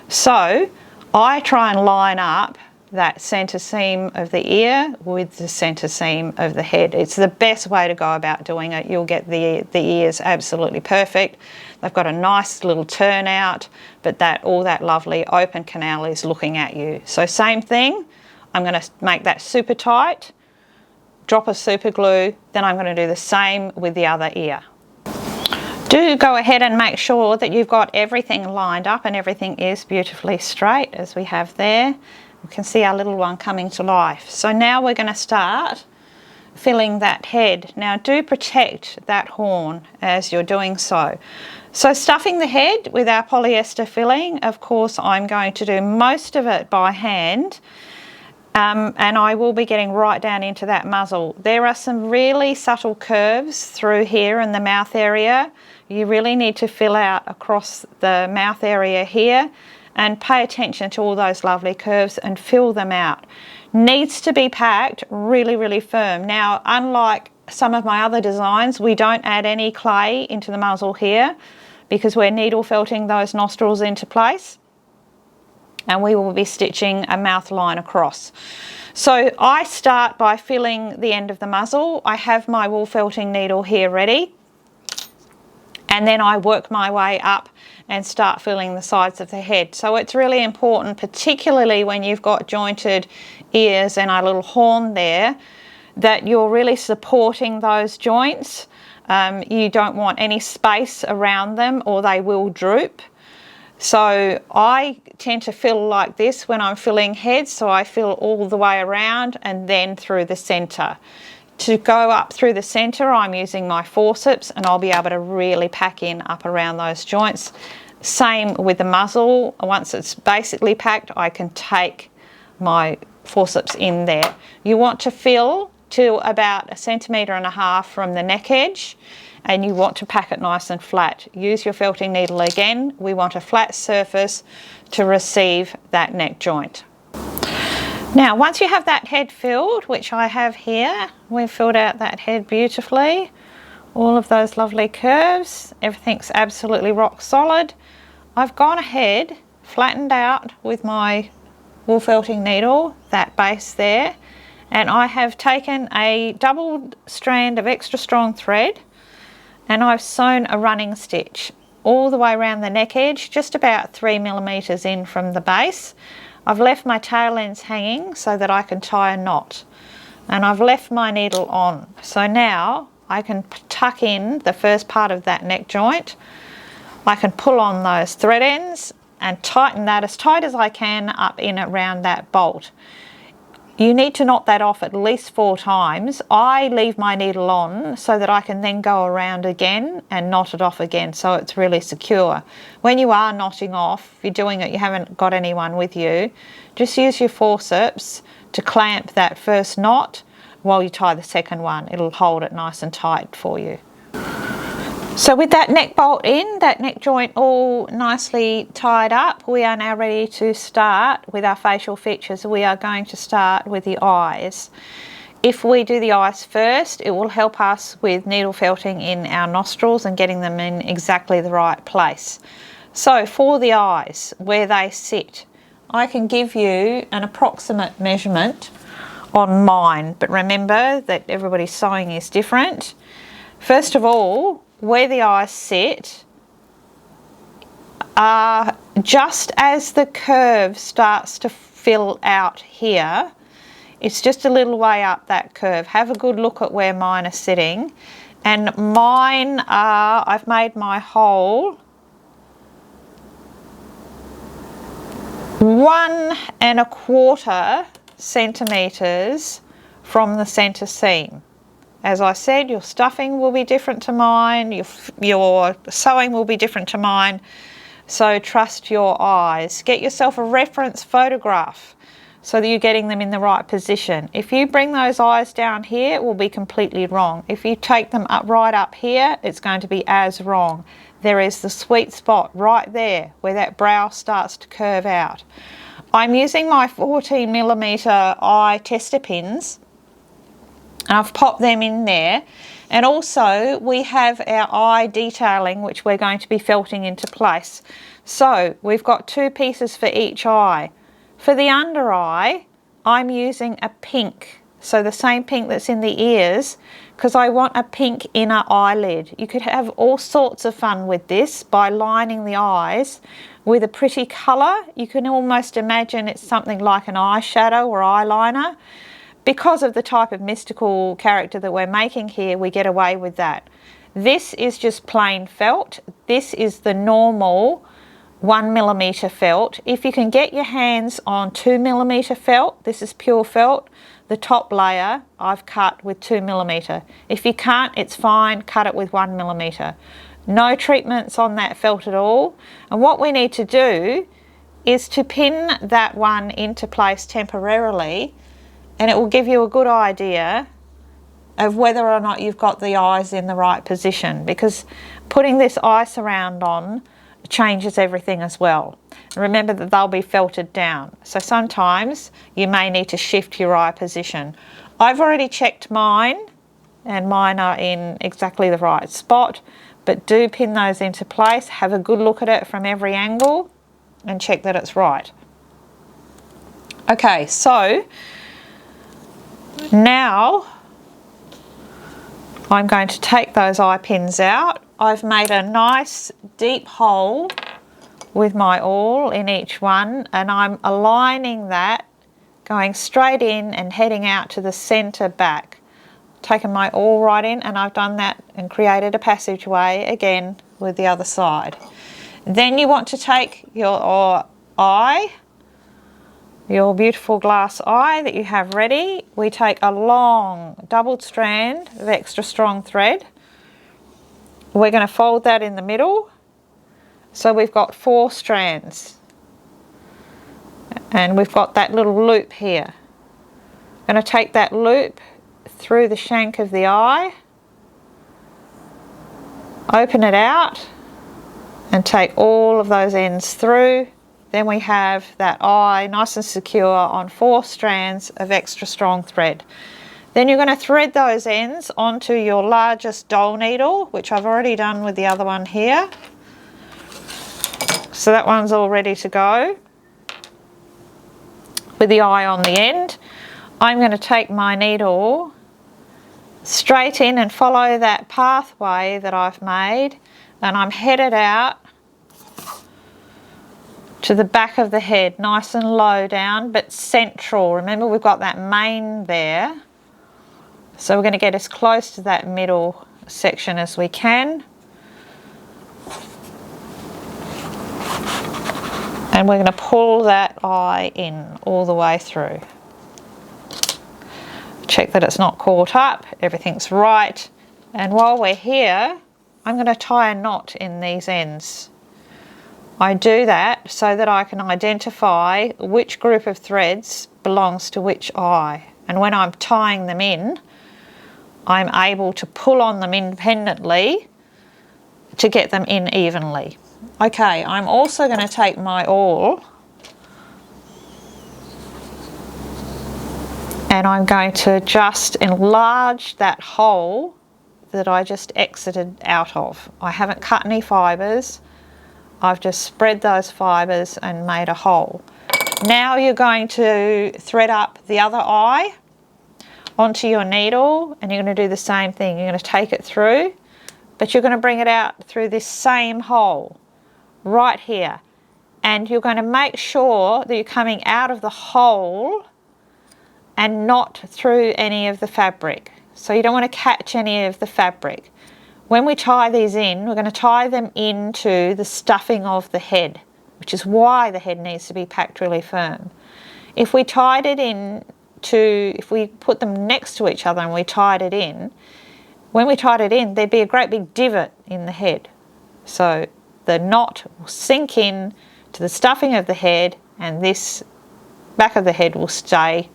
So I try and line up that centre seam of the ear with the centre seam of the head. It's the best way to go about doing it. You'll get the ears absolutely perfect. They've got a nice little turnout, but all that lovely open canal is looking at you. So same thing, I'm going to make that super tight, drop of super glue, then I'm going to do the same with the other ear. Do go ahead and make sure that you've got everything lined up and everything is beautifully straight as we have there. You can see our little one coming to life. So now we're going to start filling that head. Now do protect that horn as you're doing so. So stuffing the head with our polyester filling, of course I'm going to do most of it by hand, and I will be getting right down into that muzzle. There are some really subtle curves through here in the mouth area. You really need to fill out across the mouth area here and pay attention to all those lovely curves and fill them out. Needs to be packed really, really firm. Now, unlike some of my other designs, we don't add any clay into the muzzle here because we're needle felting those nostrils into place. and we will be stitching a mouth line across. So I start by filling the end of the muzzle. I have my wool felting needle here ready, and then I work my way up and start filling the sides of the head. So it's really important, particularly when you've got jointed ears and a little horn there, that you're really supporting those joints. You don't want any space around them or they will droop. So I tend to fill like this when I'm filling heads, so I fill all the way around and then through the centre. To go up through the centre, I'm using my forceps, and I'll be able to really pack in up around those joints. Same with the muzzle. Once it's basically packed, I can take my forceps in there. You want to fill to about 1.5 centimetres from the neck edge, and you want to pack it nice and flat. Use your felting needle again. We want a flat surface to receive that neck joint. Now, once you have that head filled, which I have here, we've filled out that head beautifully. All of those lovely curves, everything's absolutely rock solid. I've gone ahead, flattened out with my wool felting needle, that base there, and I have taken a double strand of extra strong thread, and I've sewn a running stitch all the way around the neck edge, just about 3 millimeters in from the base. I've left my tail ends hanging so that I can tie a knot, and I've left my needle on. So now I can tuck in the first part of that neck joint. I can pull on those thread ends and tighten that as tight as I can up in around that bolt. You need to knot that off at least 4 times. I leave my needle on so that I can then go around again and knot it off again, so it's really secure. When you are knotting off, if you're doing it, you haven't got anyone with you, just use your forceps to clamp that first knot while you tie the second one. It'll hold it nice and tight for you. So with that neck bolt in, that neck joint all nicely tied up, we are now ready to start with our facial features. We are going to start with the eyes. If we do the eyes first, it will help us with needle felting in our nostrils and getting them in exactly the right place. So for the eyes, where they sit, I can give you an approximate measurement on mine, but remember that everybody's sewing is different. First of all, where the eyes sit are just as the curve starts to fill out here. It's just a little way up that curve. Have a good look at where mine are sitting. And mine are, I've made my hole 1¼ centimetres from the centre seam. As I said, your stuffing will be different to mine, your sewing will be different to mine, so trust your eyes. Get yourself a reference photograph so that you're getting them in the right position. If you bring those eyes down here, it will be completely wrong. If you take them up right up here, it's going to be as wrong. There is the sweet spot right there where that brow starts to curve out. I'm using my 14mm eye tester pins. I've popped them in there, and also we have our eye detailing, which we're going to be felting into place. So we've got 2 pieces for each eye. For the under eye, I'm using a pink, so the same pink that's in the ears, because I want a pink inner eyelid. You could have all sorts of fun with this by lining the eyes with a pretty colour. You can almost imagine it's something like an eyeshadow or eyeliner. Because of the type of mystical character that we're making here, we get away with that. This is just plain felt. This is the normal 1mm felt. If you can get your hands on 2mm felt, this is pure felt. The top layer I've cut with 2mm. If you can't, it's fine, cut it with 1mm. No treatments on that felt at all. And what we need to do is to pin that one into place temporarily, and it will give you a good idea of whether or not you've got the eyes in the right position, because putting this eye surround on changes everything as well. Remember that they'll be felted down, so sometimes you may need to shift your eye position. I've already checked mine, and mine are in exactly the right spot, but do pin those into place. Have a good look at it from every angle and check that it's right. Okay, so now I'm going to take those eye pins out. I've made a nice deep hole with my awl in each one, and I'm aligning that, going straight in and heading out to the centre back. Taken my awl right in, and I've done that and created a passageway again with the other side. Then you want to take your eye, your beautiful glass eye that you have ready. We take a long doubled strand of extra strong thread. We're going to fold that in the middle, so we've got 4 strands, and we've got that little loop here. I'm going to take that loop through the shank of the eye, open it out and take all of those ends through. Then we have that eye nice and secure on 4 strands of extra strong thread. Then you're going to thread those ends onto your largest doll needle, which I've already done with the other one here. So that one's all ready to go with the eye on the end. I'm going to take my needle straight in and follow that pathway that I've made, and I'm headed out to the back of the head, nice and low down but central. Remember, we've got that mane there, so we're going to get as close to that middle section as we can, and we're going to pull that eye in all the way through. Check that it's not caught up, everything's right, and while we're here I'm going to tie a knot in these ends. I do that so that I can identify which group of threads belongs to which eye, and when I'm tying them in I'm able to pull on them independently to get them in evenly. Okay, I'm also going to take my awl and I'm going to just enlarge that hole that I just exited out of. I haven't cut any fibres, I've just spread those fibres and made a hole. Now you're going to thread up the other eye onto your needle, and you're going to do the same thing. You're going to take it through, but you're going to bring it out through this same hole right here, and you're going to make sure that you're coming out of the hole and not through any of the fabric. So you don't want to catch any of the fabric. When we tie these in, we're going to tie them into the stuffing of the head, which is why the head needs to be packed really firm. If we tied it in if we put them next to each other and we tied it in, when we tied it in, there'd be a great big divot in the head. So the knot will sink in to the stuffing of the head, and this back of the head will stay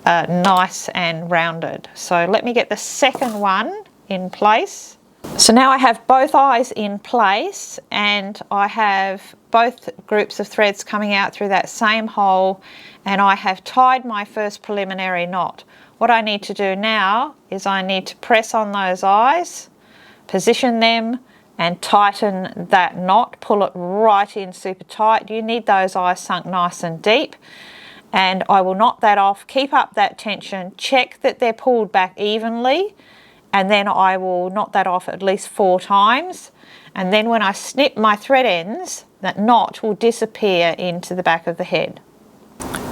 nice and rounded. So let me get the second one in place. So now I have both eyes in place, and I have both groups of threads coming out through that same hole, and I have tied my first preliminary knot. What I need to do now is I need to press on those eyes, position them and tighten that knot, pull it right in super tight. You need those eyes sunk nice and deep, and I will knot that off, keep up that tension, check that they're pulled back evenly, and then I will knot that off at least 4 times, and then when I snip my thread ends, that knot will disappear into the back of the head.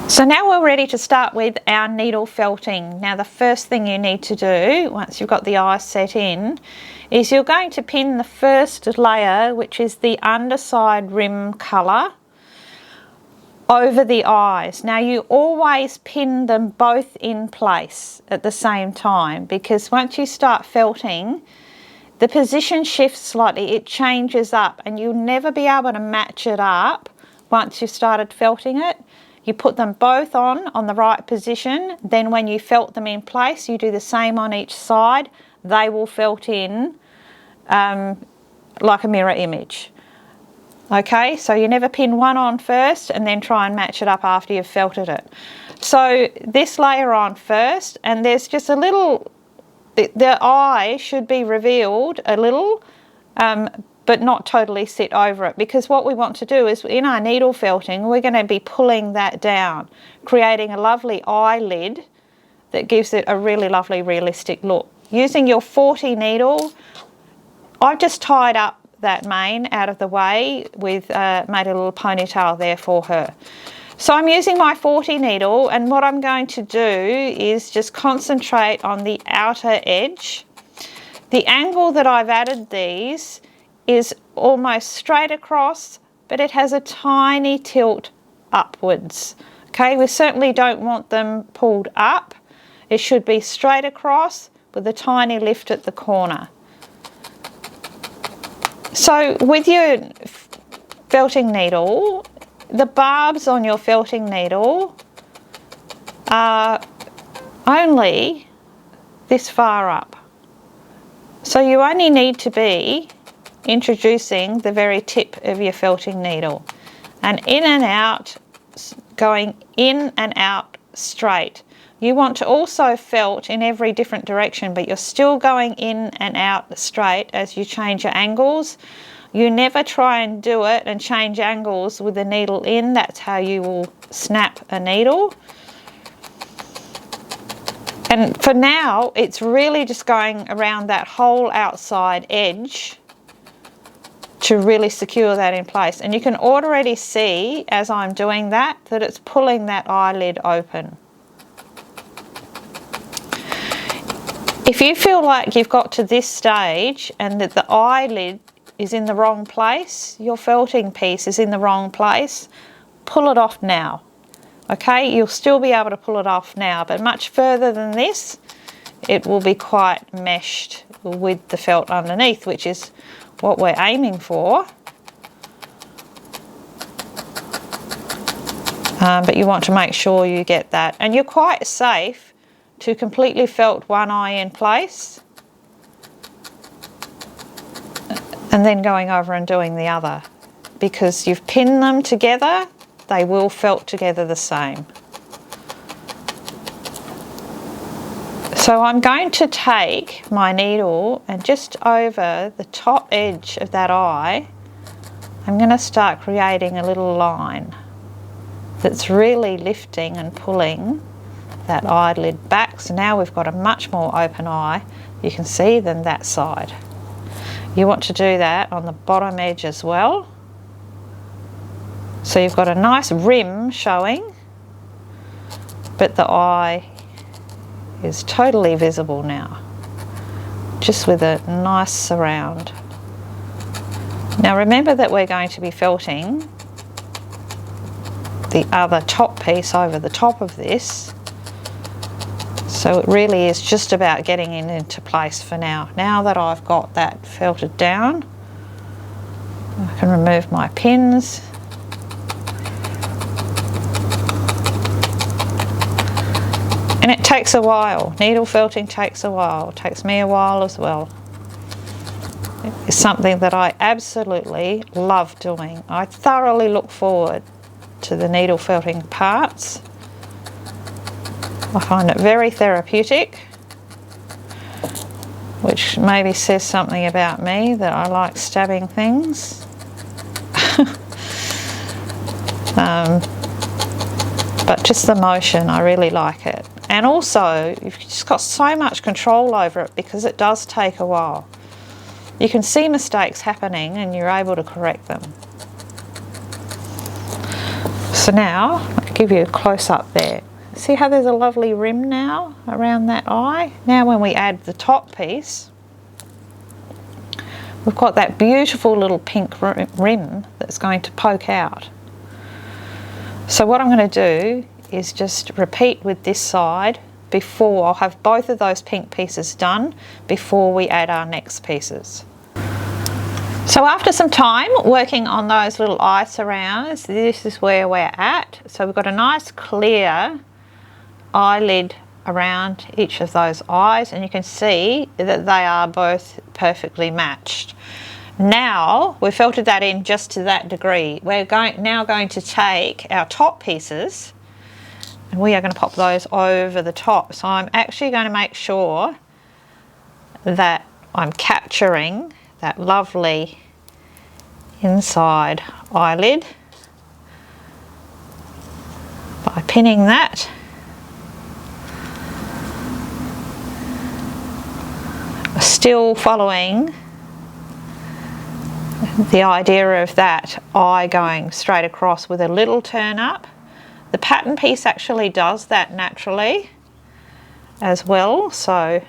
So now we're ready to start with our needle felting. Now the first thing you need to do, once you've got the eyes set in, is you're going to pin the first layer, which is the underside rim colour, over the eyes. Now you always pin them both in place at the same time, because once you start felting, the position shifts slightly, it changes up, and you'll never be able to match it up once you've started felting it. You put them both on the right position, then when you felt them in place, you do the same on each side. They will felt in like a mirror image. Okay, so you never pin one on first and then try and match it up after you've felted it. So this layer on first, and there's just a little, the eye should be revealed a little but not totally sit over it, because what we want to do is in our needle felting, we're going to be pulling that down, creating a lovely eyelid that gives it a really lovely realistic look. Using your 40 needle, I've just tied up that mane out of the way with made a little ponytail there for her. So I'm using my 40 needle, and what I'm going to do is just concentrate on the outer edge. The angle that I've added these is almost straight across, but it has a tiny tilt upwards. Okay, we certainly don't want them pulled up. It should be straight across with a tiny lift at the corner. So with your felting needle, the barbs on your felting needle are only this far up. So you only need to be introducing the very tip of your felting needle, and in and out, going in and out straight. You want to also felt in every different direction, but you're still going in and out straight as you change your angles. You never try and do it and change angles with the needle in. That's how you will snap a needle. And for now, it's really just going around that whole outside edge to really secure that in place. And you can already see as I'm doing that it's pulling that eyelid open. If you feel like you've got to this stage and that the eyelid is in the wrong place, your felting piece is in the wrong place, pull it off now. Okay, you'll still be able to pull it off now, but much further than this, it will be quite meshed with the felt underneath, which is what we're aiming for. But you want to make sure you get that. And you're quite safe to completely felt one eye in place and then going over and doing the other. Because you've pinned them together, they will felt together the same. So I'm going to take my needle and just over the top edge of that eye, I'm going to start creating a little line that's really lifting and pulling that eyelid back. So now we've got a much more open eye, you can see, than that side. You want to do that on the bottom edge as well. So you've got a nice rim showing, but the eye is totally visible now, just with a nice surround. Now remember that we're going to be felting the other top piece over the top of this, so it really is just about getting it into place for now. Now that I've got that felted down, I can remove my pins. And it takes a while. Needle felting takes a while. It takes me a while as well. It's something that I absolutely love doing. I thoroughly look forward to the needle felting parts. I find it very therapeutic, which maybe says something about me, that I like stabbing things. But just the motion, I really like it. And also, you've just got so much control over it because it does take a while. You can see mistakes happening and you're able to correct them. So now, I'll give you a close-up there. See how there's a lovely rim now around that eye? Now when we add the top piece, we've got that beautiful little pink rim that's going to poke out. So what I'm going to do is just repeat with this side before. I'll have both of those pink pieces done before we add our next pieces. So after some time working on those little eye surrounds, this is where we're at. So we've got a nice clear eyelid around each of those eyes, and you can see that they are both perfectly matched. Now we've felted that in just to that degree. We're now going to take our top pieces and we are going to pop those over the top. So I'm actually going to make sure that I'm capturing that lovely inside eyelid by pinning that. Still following the idea of that eye going straight across with a little turn up. The pattern piece actually does that naturally as well, so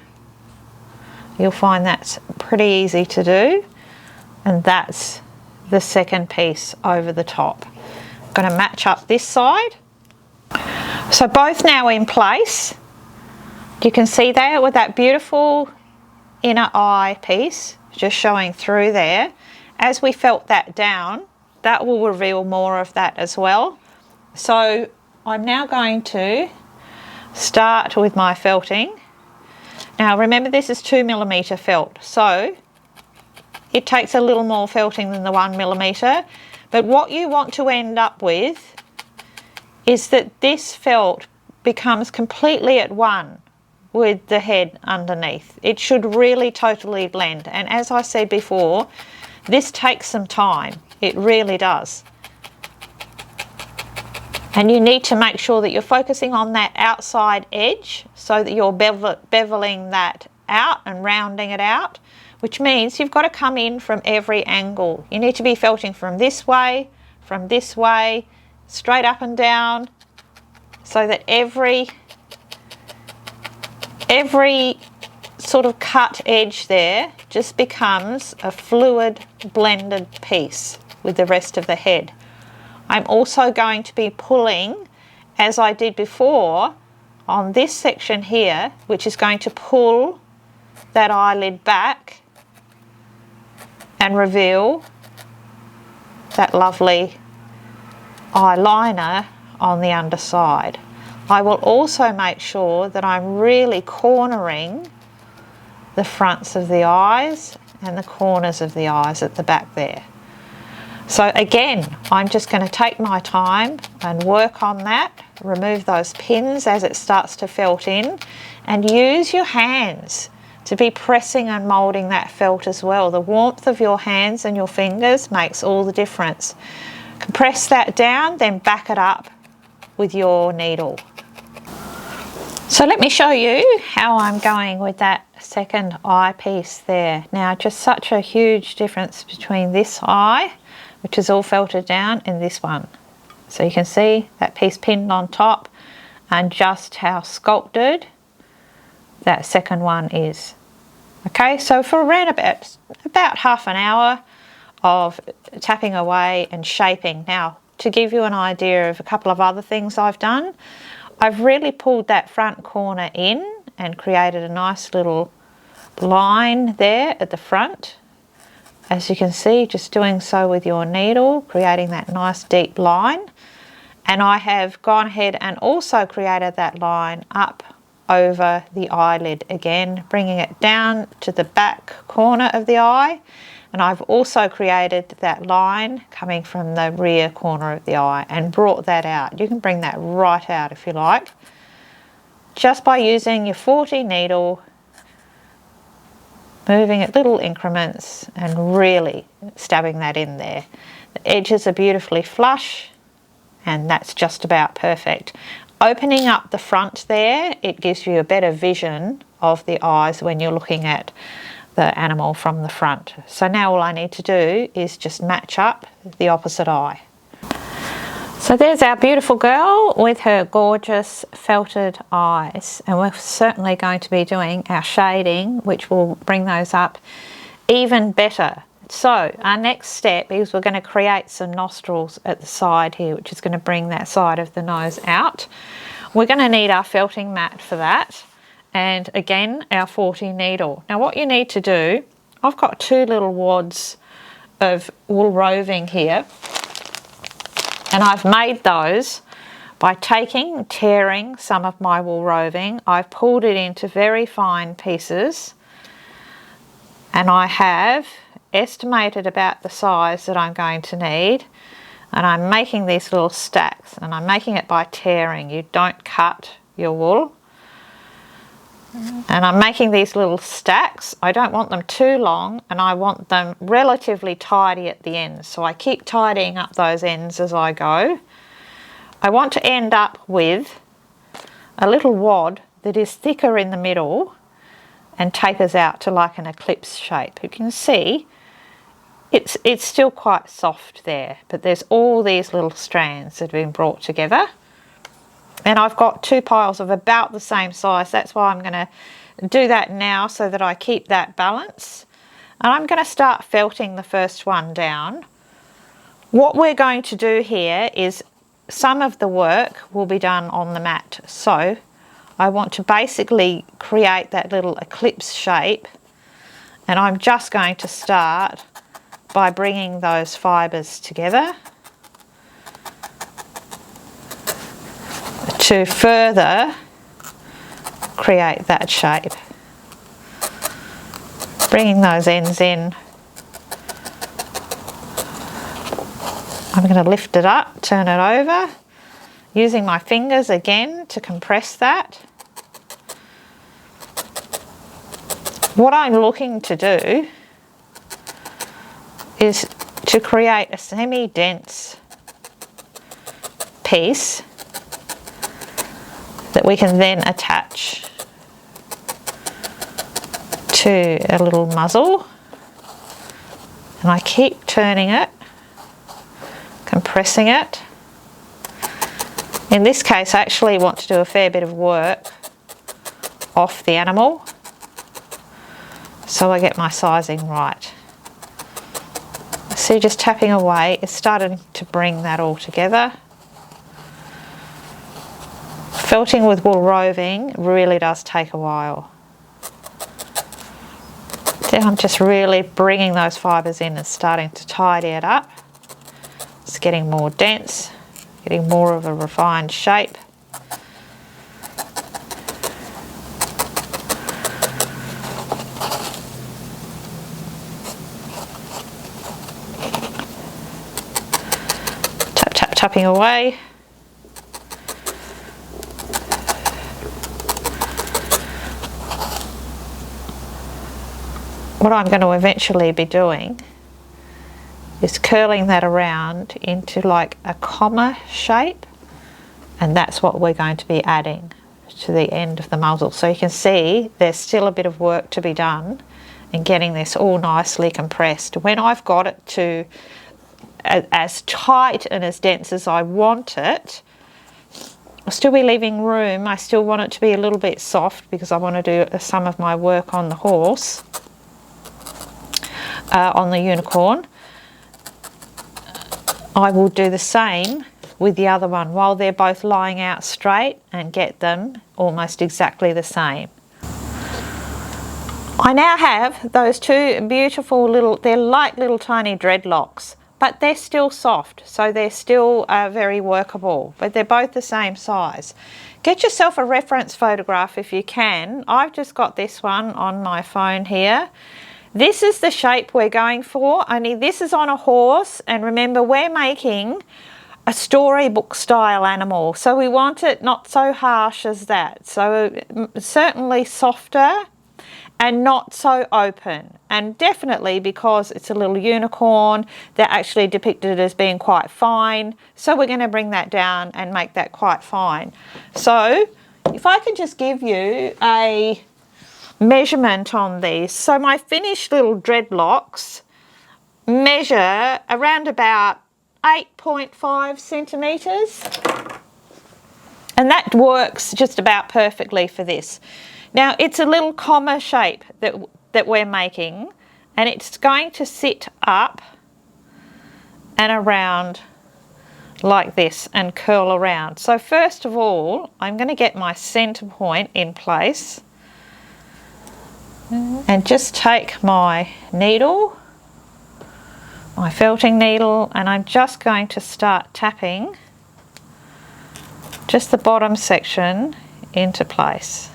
you'll find that's pretty easy to do. And that's the second piece over the top. I'm going to match up this side. So both now in place. You can see there with that beautiful inner eye piece just showing through there. As we felt that down, that will reveal more of that as well. So I'm now going to start with my felting. Now remember, this is 2mm felt, so it takes a little more felting than the 1mm, but what you want to end up with is that this felt becomes completely at one with the head underneath. It should really totally blend, and as I said before, this takes some time. It really does. And you need to make sure that you're focusing on that outside edge so that you're beveling that out and rounding it out, which means you've got to come in from every angle. You need to be felting from this way, straight up and down, so that every sort of cut edge there just becomes a fluid blended piece with the rest of the head. I'm also going to be pulling, as I did before, on this section here, which is going to pull that eyelid back and reveal that lovely eyeliner on the underside. I will also make sure that I'm really cornering the fronts of the eyes and the corners of the eyes at the back there. So again, I'm just going to take my time and work on that, remove those pins as it starts to felt in, and use your hands to be pressing and moulding that felt as well. The warmth of your hands and your fingers makes all the difference. Compress that down, then back it up with your needle. So let me show you how I'm going with that second eye piece there. Now, just such a huge difference between this eye, which is all felted down, and this one. So you can see that piece pinned on top and just how sculpted that second one is. Okay, so for around about half an hour of tapping away and shaping. Now, to give you an idea of a couple of other things I've done, I've really pulled that front corner in and created a nice little line there at the front. As you can see, just doing so with your needle, creating that nice deep line. And I have gone ahead and also created that line up over the eyelid again, bringing it down to the back corner of the eye. And I've also created that line coming from the rear corner of the eye and brought that out. You can bring that right out if you like, just by using your 40 needle, moving at little increments and really stabbing that in there. The edges are beautifully flush, and that's just about perfect. Opening up the front there, it gives you a better vision of the eyes when you're looking at the animal from the front. So now all I need to do is just match up the opposite eye. So there's our beautiful girl with her gorgeous felted eyes, and we're certainly going to be doing our shading, which will bring those up even better. So our next step is we're going to create some nostrils at the side here, which is going to bring that side of the nose out. We're going to need our felting mat for that, and again our 40 needle. Now what you need to do, I've got two little wads of wool roving here, and I've made those by tearing some of my wool roving. I've pulled it into very fine pieces, and I have estimated about the size that I'm going to need, and I'm making these little stacks, and I'm making it by tearing. You don't cut your wool. And I'm making these little stacks. I don't want them too long, and I want them relatively tidy at the ends. So I keep tidying up those ends as I go. I want to end up with a little wad that is thicker in the middle and tapers out to like an eclipse shape. You can see it's still quite soft there, but there's all these little strands that have been brought together. And I've got two piles of about the same size. That's why I'm going to do that now so that I keep that balance. And I'm going to start felting the first one down. What we're going to do here is some of the work will be done on the mat. So I want to basically create that little eclipse shape, and I'm just going to start by bringing those fibres together to further create that shape. Bringing those ends in, I'm going to lift it up, turn it over, using my fingers again to compress that. What I'm looking to do is to create a semi-dense piece that we can then attach to a little muzzle, and I keep turning it, compressing it. In this case I actually want to do a fair bit of work off the animal so I get my sizing right. See, just tapping away, it's starting to bring that all together. Felting with wool roving really does take a while. So I'm just really bringing those fibres in and starting to tidy it up. It's getting more dense, getting more of a refined shape. Tap, tap, tapping away. What I'm going to eventually be doing is curling that around into like a comma shape, and that's what we're going to be adding to the end of the muzzle. So you can see there's still a bit of work to be done in getting this all nicely compressed. When I've got it to as tight and as dense as I want it, I'll still be leaving room. I still want it to be a little bit soft because I want to do some of my work on the horse, on the unicorn. I will do the same with the other one while they're both lying out straight and get them almost exactly the same. I now have those two beautiful little, they're like little tiny dreadlocks, but they're still soft, so they're still very workable, but they're both the same size. Get yourself a reference photograph if you can. I've just got this one on my phone here. This is the shape we're going for, only this is on a horse, and remember we're making a storybook style animal, so we want it not so harsh as that. So certainly softer and not so open, and definitely because it's a little unicorn, they're actually depicted as being quite fine, so we're going to bring that down and make that quite fine. So if I can just give you a measurement on these. So my finished little dreadlocks measure around about 8.5 centimetres, and that works just about perfectly for this. Now it's a little comma shape that we're making, and it's going to sit up and around like this and curl around. So first of all I'm going to get my centre point in place and just take my needle, my felting needle, and I'm just going to start tapping just the bottom section into place.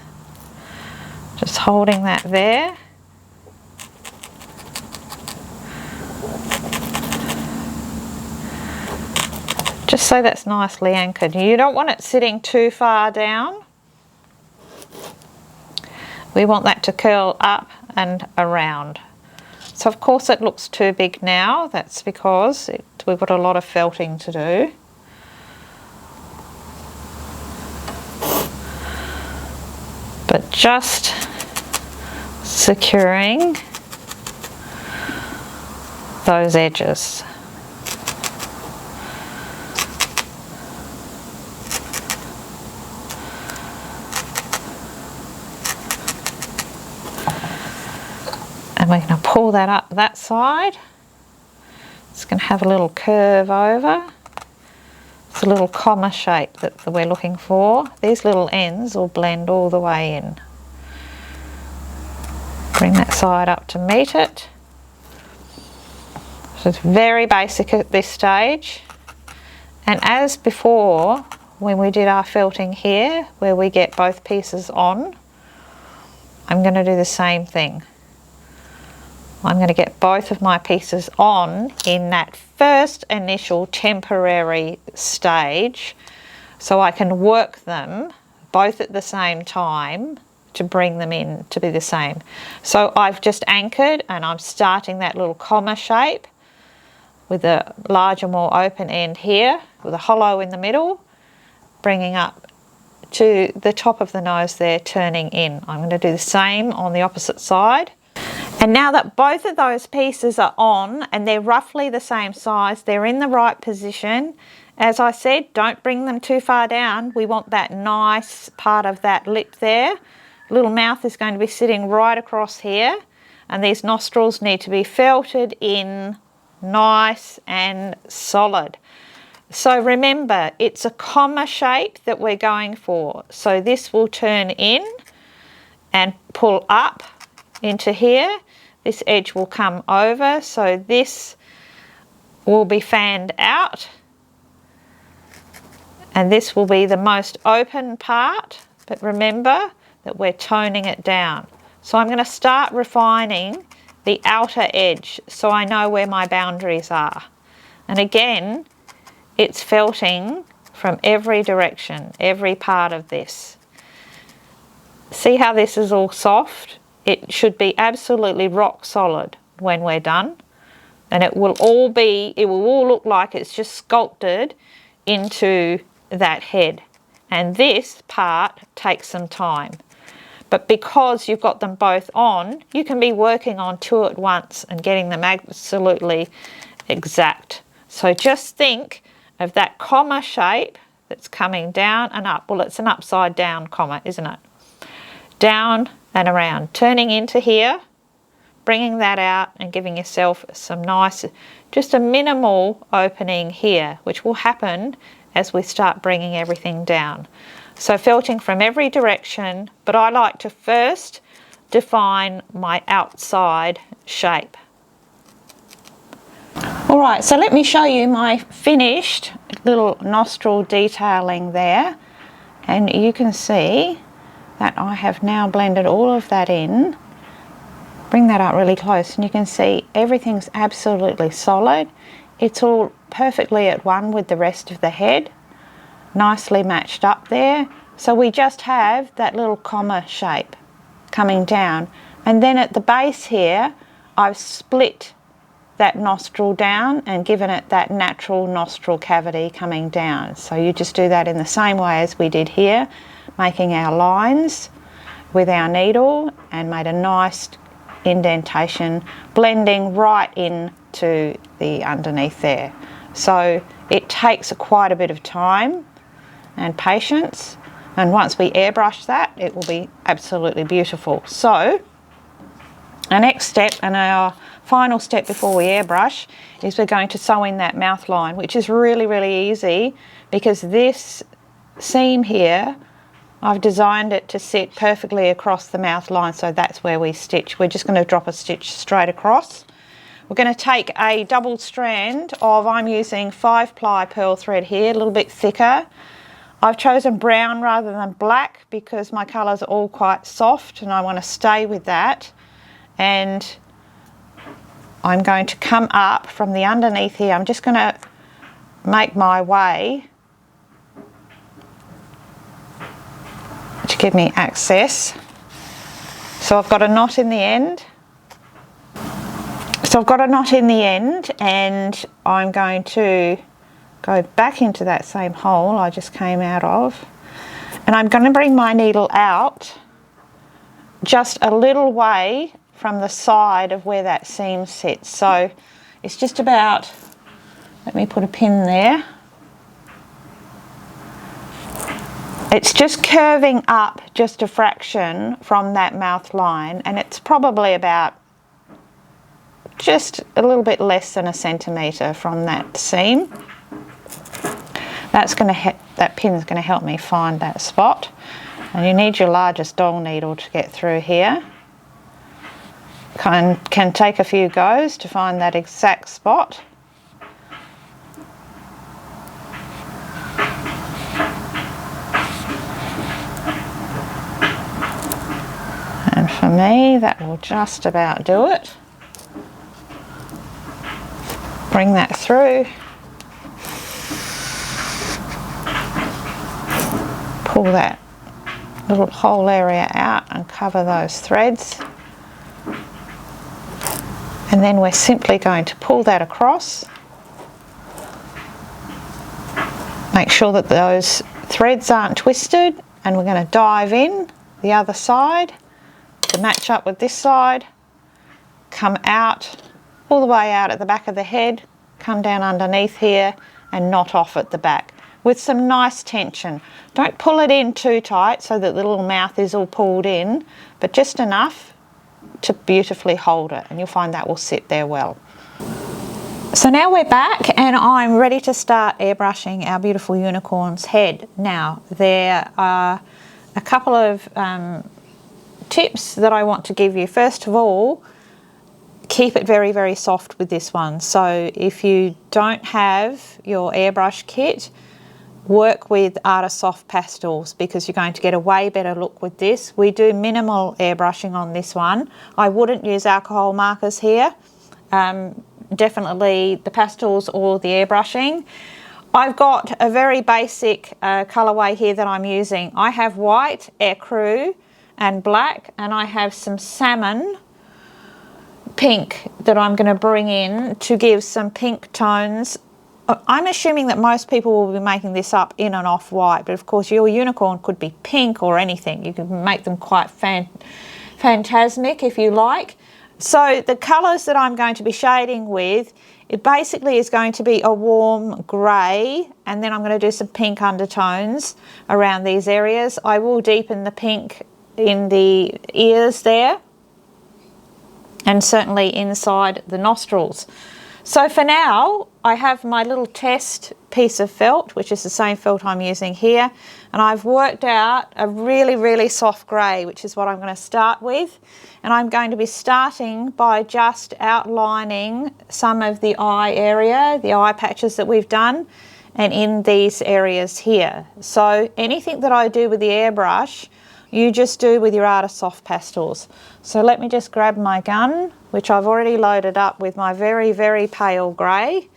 Just holding that there. Just so that's nicely anchored. You don't want it sitting too far down. We want that to curl up and around. So of course it looks too big now. That's because we've got a lot of felting to do. But just securing those edges. And we're going to pull that up that side. It's going to have a little curve over. It's a little comma shape that we're looking for. These little ends will blend all the way in. Bring that side up to meet it. So it's very basic at this stage. And as before, when we did our felting here, where we get both pieces on, I'm going to do the same thing. I'm going to get both of my pieces on in that first initial temporary stage, so I can work them both at the same time to bring them in to be the same. So I've just anchored and I'm starting that little comma shape with a larger, more open end here with a hollow in the middle, bringing up to the top of the nose there, turning in. I'm going to do the same on the opposite side. And now that both of those pieces are on and they're roughly the same size, they're in the right position. As I said, don't bring them too far down. We want that nice part of that lip there. Little mouth is going to be sitting right across here, and these nostrils need to be felted in nice and solid. So remember, it's a comma shape that we're going for. So this will turn in and pull up into here. This edge will come over, so this will be fanned out, and this will be the most open part, but remember that we're toning it down. So I'm going to start refining the outer edge so I know where my boundaries are. And again, it's felting from every direction, every part of this. See how this is all soft? It should be absolutely rock solid when we're done, and it will all look like it's just sculpted into that head. And this part takes some time, but because you've got them both on, you can be working on two at once and getting them absolutely exact. So just think of that comma shape that's coming down and up. Well, it's an upside down comma, isn't it? Down and around, turning into here, bringing that out and giving yourself some nice, just a minimal opening here, which will happen as we start bringing everything down. So felting from every direction, but I like to first define my outside shape. All right, so let me show you my finished little nostril detailing there, and you can see that I have now blended all of that in. Bring that up really close and you can see everything's absolutely solid. It's all perfectly at one with the rest of the head, nicely matched up there. So we just have that little comma shape coming down, and then at the base here I've split that nostril down and given it that natural nostril cavity coming down. So you just do that in the same way as we did here, making our lines with our needle, and made a nice indentation blending right into the underneath there. So it takes quite a bit of time and patience, and once we airbrush that, it will be absolutely beautiful. So our next step and our final step before we airbrush is we're going to sew in that mouth line, which is really, really easy because this seam here, I've designed it to sit perfectly across the mouth line, so that's where we stitch. We're just going to drop a stitch straight across. We're going to take a double strand of, I'm using 5-ply pearl thread here, a little bit thicker. I've chosen brown rather than black because my colours are all quite soft and I want to stay with that. And I'm going to come up from the underneath here. I'm just going to make my way to give me access So I've got a knot in the end. And I'm going to go back into that same hole I just came out of, and I'm going to bring my needle out just a little way from the side of where that seam sits. So it's just about, let me put a pin there. It's just curving up just a fraction from that mouth line, and it's probably about just a little bit less than a centimetre from that seam. That pin's going to help me find that spot, and you need your largest doll needle to get through here. Can take a few goes to find that exact spot. And for me, that will just about do it. Bring that through. Pull that little hole area out and cover those threads. And then we're simply going to pull that across. Make sure that those threads aren't twisted, and we're going to dive in the other side to match up with this side, come out all the way out at the back of the head, come down underneath here and knot off at the back with some nice tension. Don't pull it in too tight so that the little mouth is all pulled in, but just enough to beautifully hold it, and you'll find that will sit there well. So now we're back, and I'm ready to start airbrushing our beautiful unicorn's head. Now there are a couple of tips that I want to give you. First of all, keep it very, very soft with this one. So if you don't have your airbrush kit, work with Soft pastels, because you're going to get a way better look with this. We do minimal airbrushing on this one. I wouldn't use alcohol markers here. Definitely the pastels or the airbrushing. I've got a very basic colourway here that I'm using. I have white, ecru and black, and I have some salmon pink that I'm going to bring in to give some pink tones. I'm assuming that most people will be making this up in an off-white, but of course your unicorn could be pink or anything. You can make them quite phantasmic if you like. So the colours that I'm going to be shading with, it basically is going to be a warm grey, and then I'm going to do some pink undertones around these areas. I will deepen the pink in the ears there, and certainly inside the nostrils. So for now, I have my little test piece of felt, which is the same felt I'm using here, and I've worked out a really, really soft grey, which is what I'm going to start with. And I'm going to be starting by just outlining some of the eye area, the eye patches that we've done, and in these areas here. So anything that I do with the airbrush, you just do with your Soft pastels. So let me just grab my gun, which I've already loaded up with my very, very pale grey,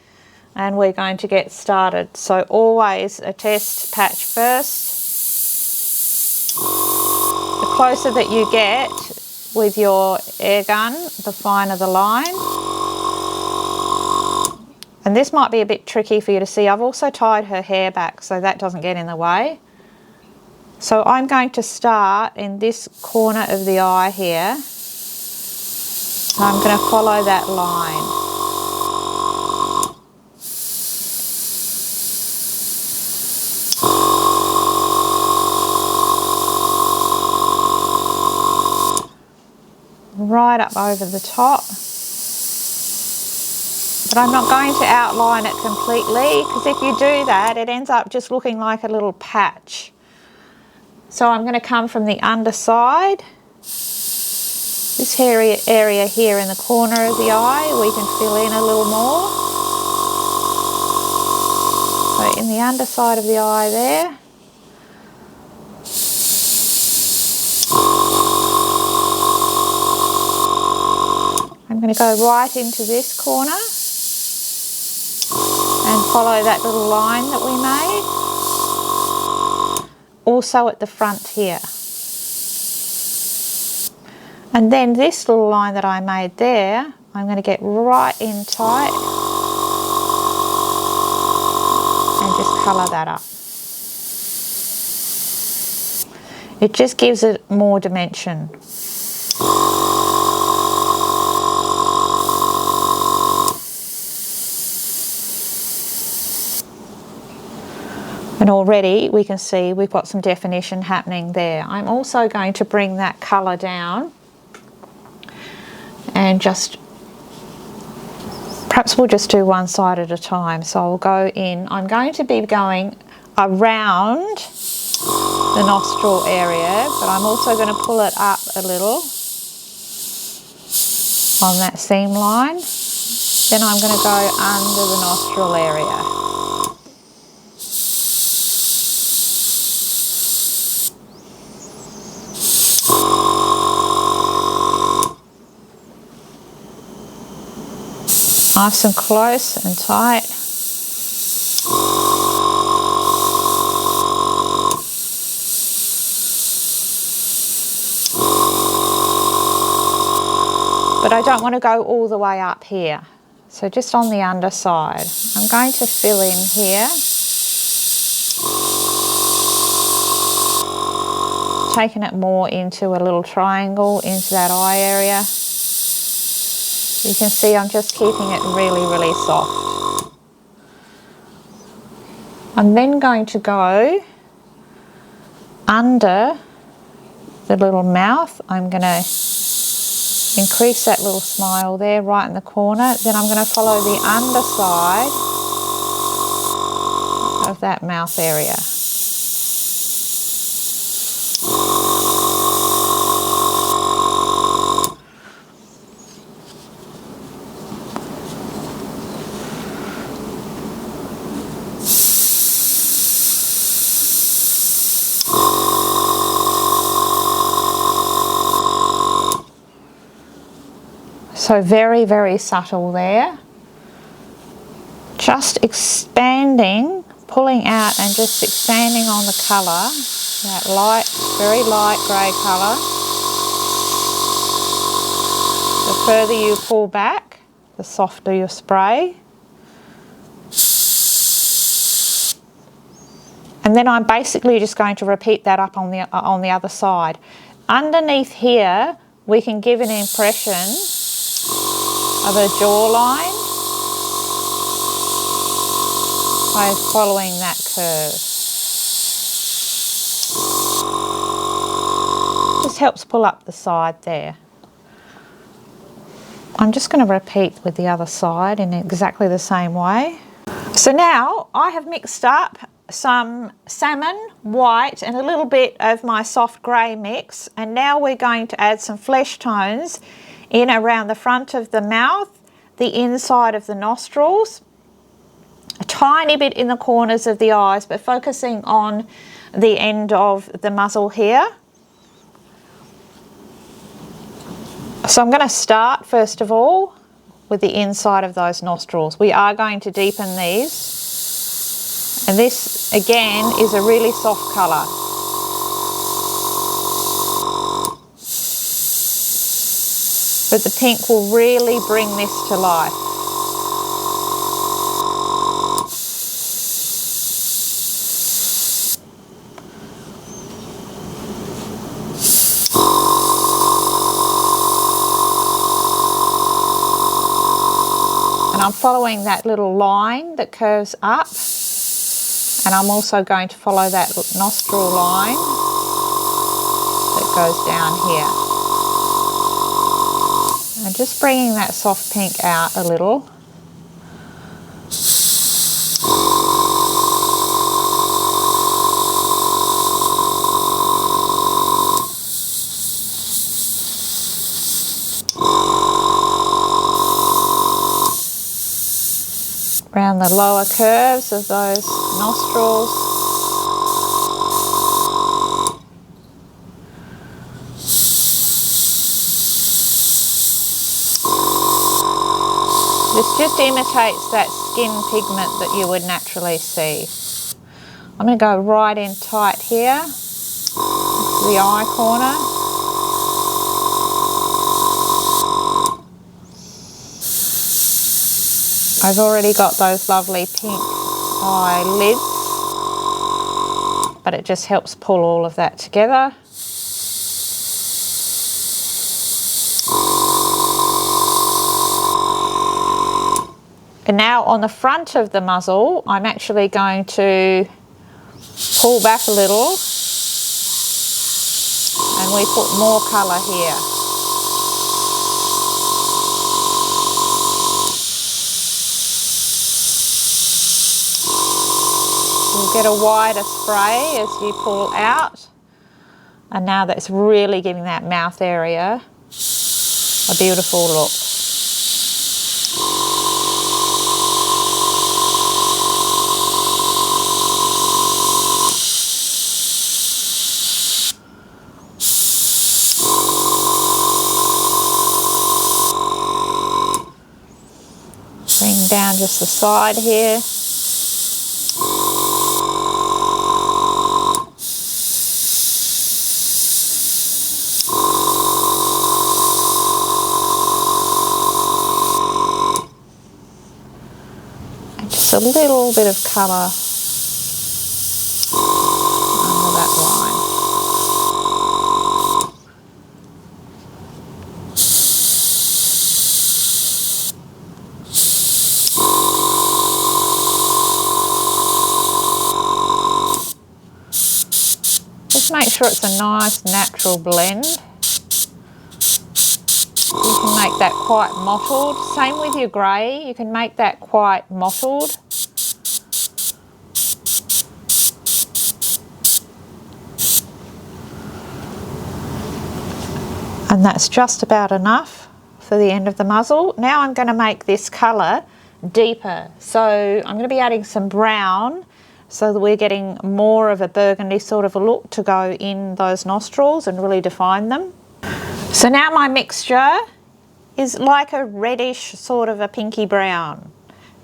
and we're going to get started. So always a test patch first. The closer that you get with your air gun, the finer the line. And this might be a bit tricky for you to see. I've also tied her hair back so that doesn't get in the way. So I'm going to start in this corner of the eye here. I'm going to follow that line. Right up over the top. But I'm not going to outline it completely, because if you do that, it ends up just looking like a little patch. So I'm going to come from the underside. This area here in the corner of the eye, we can fill in a little more. So in the underside of the eye there. I'm going to go right into this corner and follow that little line that we made. Also at the front here. And then this little line that I made there, I'm going to get right in tight and just colour that up. It just gives it more dimension. And already we can see we've got some definition happening there. I'm also going to bring that colour down and just, perhaps we'll just do one side at a time. So I'll go in, I'm going to be going around the nostril area, but I'm also going to pull it up a little on that seam line. Then I'm going to go under the nostril area. Nice and close and tight. But I don't want to go all the way up here. So just on the underside. I'm going to fill in here. Taking it more into a little triangle, into that eye area. You can see I'm just keeping it really, really soft. I'm then going to go under the little mouth. I'm going to increase that little smile there right in the corner. Then I'm going to follow the underside of that mouth area. So very, very subtle there. Just expanding, pulling out and just expanding on the colour. That light, very light grey colour. The further you pull back, the softer your spray. And then I'm basically just going to repeat that up on the other side. Underneath here, we can give an impression of a jawline by following that curve. Just helps pull up the side there. I'm just going to repeat with the other side in exactly the same way. So now I have mixed up some salmon, white and a little bit of my soft grey mix, and now we're going to add some flesh tones in around the front of the mouth, the inside of the nostrils, a tiny bit in the corners of the eyes, but focusing on the end of the muzzle here. So I'm going to start first of all with the inside of those nostrils. We are going to deepen these, and this again is a really soft colour. But the pink will really bring this to life. And I'm following that little line that curves up, and I'm also going to follow that nostril line that goes down here. And just bringing that soft pink out a little. Around the lower curves of those nostrils. This just imitates that skin pigment that you would naturally see. I'm going to go right in tight here, to the eye corner. I've already got those lovely pink eyelids, but it just helps pull all of that together. And now on the front of the muzzle, I'm actually going to pull back a little and we put more colour here. You'll get a wider spray as you pull out, and now that's really giving that mouth area a beautiful look. Bring down just the side here. And just a little bit of colour under that line. Make sure it's a nice natural blend. You can make that quite mottled. Same with your grey, you can make that quite mottled. And that's just about enough for the end of the muzzle. Now I'm going to make this colour deeper. So I'm going to be adding some brown, so that we're getting more of a burgundy sort of a look to go in those nostrils and really define them. So now my mixture is like a reddish sort of a pinky brown,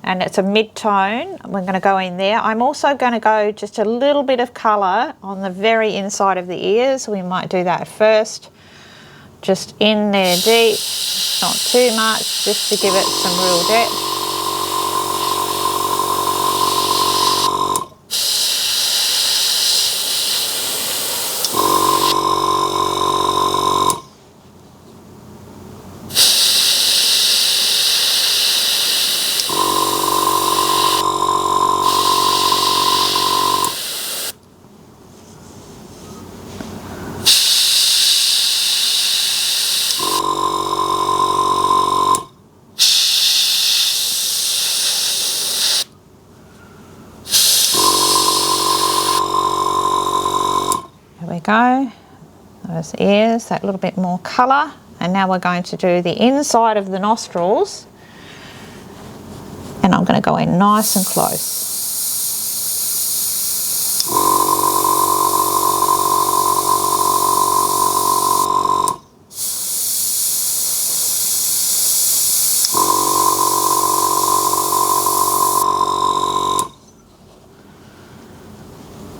and it's a mid-tone. We're going to go in there. I'm also going to go just a little bit of colour on the very inside of the ears. We might do that first. Just in there deep, not too much, just to give it some real depth. Go, those ears, that little bit more colour, and now we're going to do the inside of the nostrils, and I'm going to go in nice and close.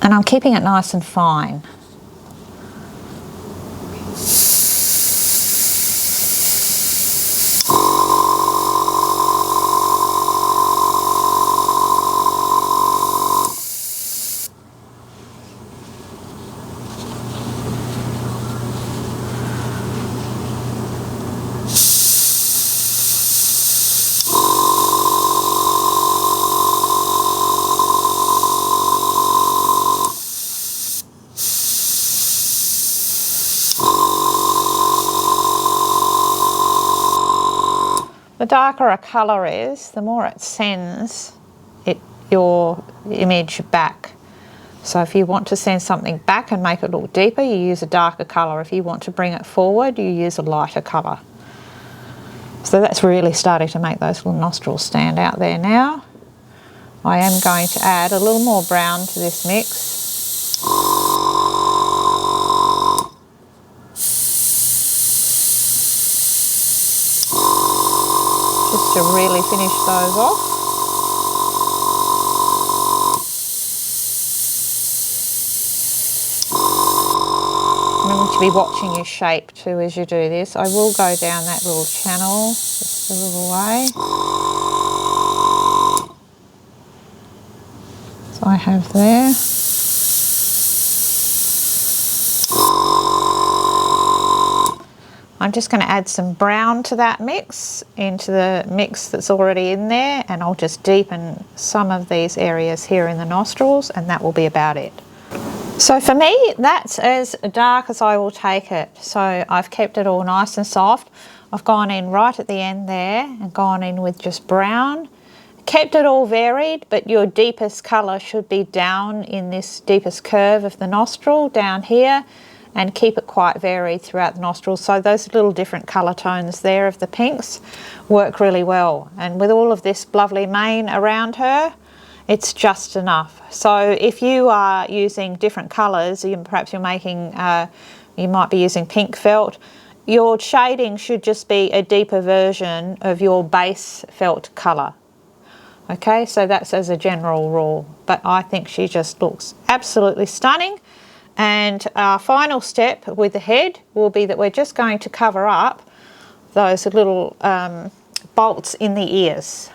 And I'm keeping it nice and fine. The darker a colour is, the more it sends your image back. So if you want to send something back and make it look deeper, you use a darker colour. If you want to bring it forward, you use a lighter colour. So that's really starting to make those little nostrils stand out there now. I am going to add a little more brown to this mix. Just to really finish those off. Remember to be watching your shape too as you do this. I will go down that little channel just a little way. as I have there. I'm just going to add some brown to that mix, into the mix that's already in there, and I'll just deepen some of these areas here in the nostrils, and that will be about it. So for me, that's as dark as I will take it. So I've kept it all nice and soft. I've gone in right at the end there and gone in with just brown. Kept it all varied, but your deepest colour should be down in this deepest curve of the nostril, down here, and keep it quite varied throughout the nostrils. So those little different colour tones there of the pinks work really well. And with all of this lovely mane around her, it's just enough. So if you are using different colours, perhaps you're making, you might be using pink felt, your shading should just be a deeper version of your base felt colour. Okay, so that's as a general rule, but I think she just looks absolutely stunning. And our final step with the head will be that we're just going to cover up those little bolts in the ears.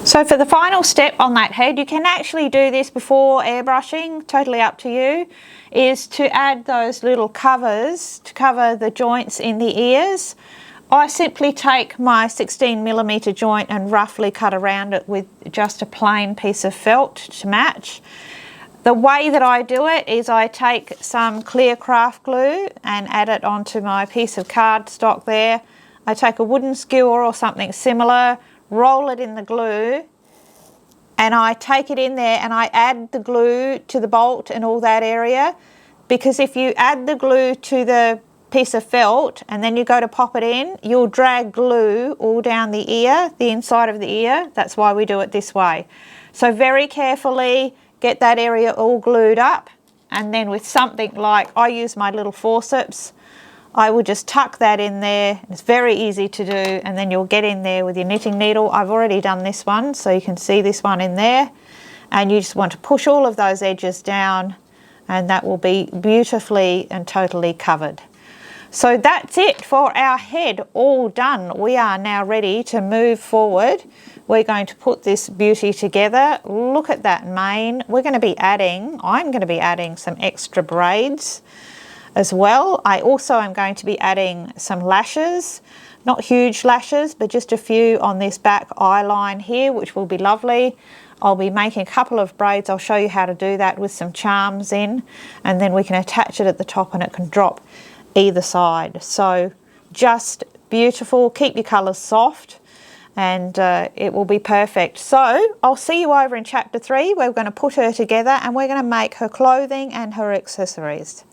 So for the final step on that head, you can actually do this before airbrushing, totally up to you, is to add those little covers to cover the joints in the ears. I simply take my 16mm joint and roughly cut around it with just a plain piece of felt to match. The way that I do it is I take some clear craft glue and add it onto my piece of cardstock there. I take a wooden skewer or something similar, roll it in the glue, and I take it in there and I add the glue to the bolt and all that area, because if you add the glue to the piece of felt and then you go to pop it in, you'll drag glue all down the ear, the inside of the ear. That's why we do it this way. So very carefully get that area all glued up, and then with something like, I use my little forceps, I will just tuck that in there. It's very easy to do, and then you'll get in there with your knitting needle. I've already done this one, so you can see this one in there, and you just want to push all of those edges down, and that will be beautifully and totally covered. So that's it for our head, all done. We are now ready to move forward. We're going to put this beauty together. Look at that mane. I'm going to be adding some extra braids as well. I also am going to be adding some lashes, not huge lashes, but just a few on this back eye line here, which will be lovely. I'll be making a couple of braids. I'll show you how to do that with some charms in, and then we can attach it at the top and it can drop either side. So just beautiful. Keep your colours soft, and it will be perfect. So I'll see you over in chapter 3. We're going to put her together and we're going to make her clothing and her accessories.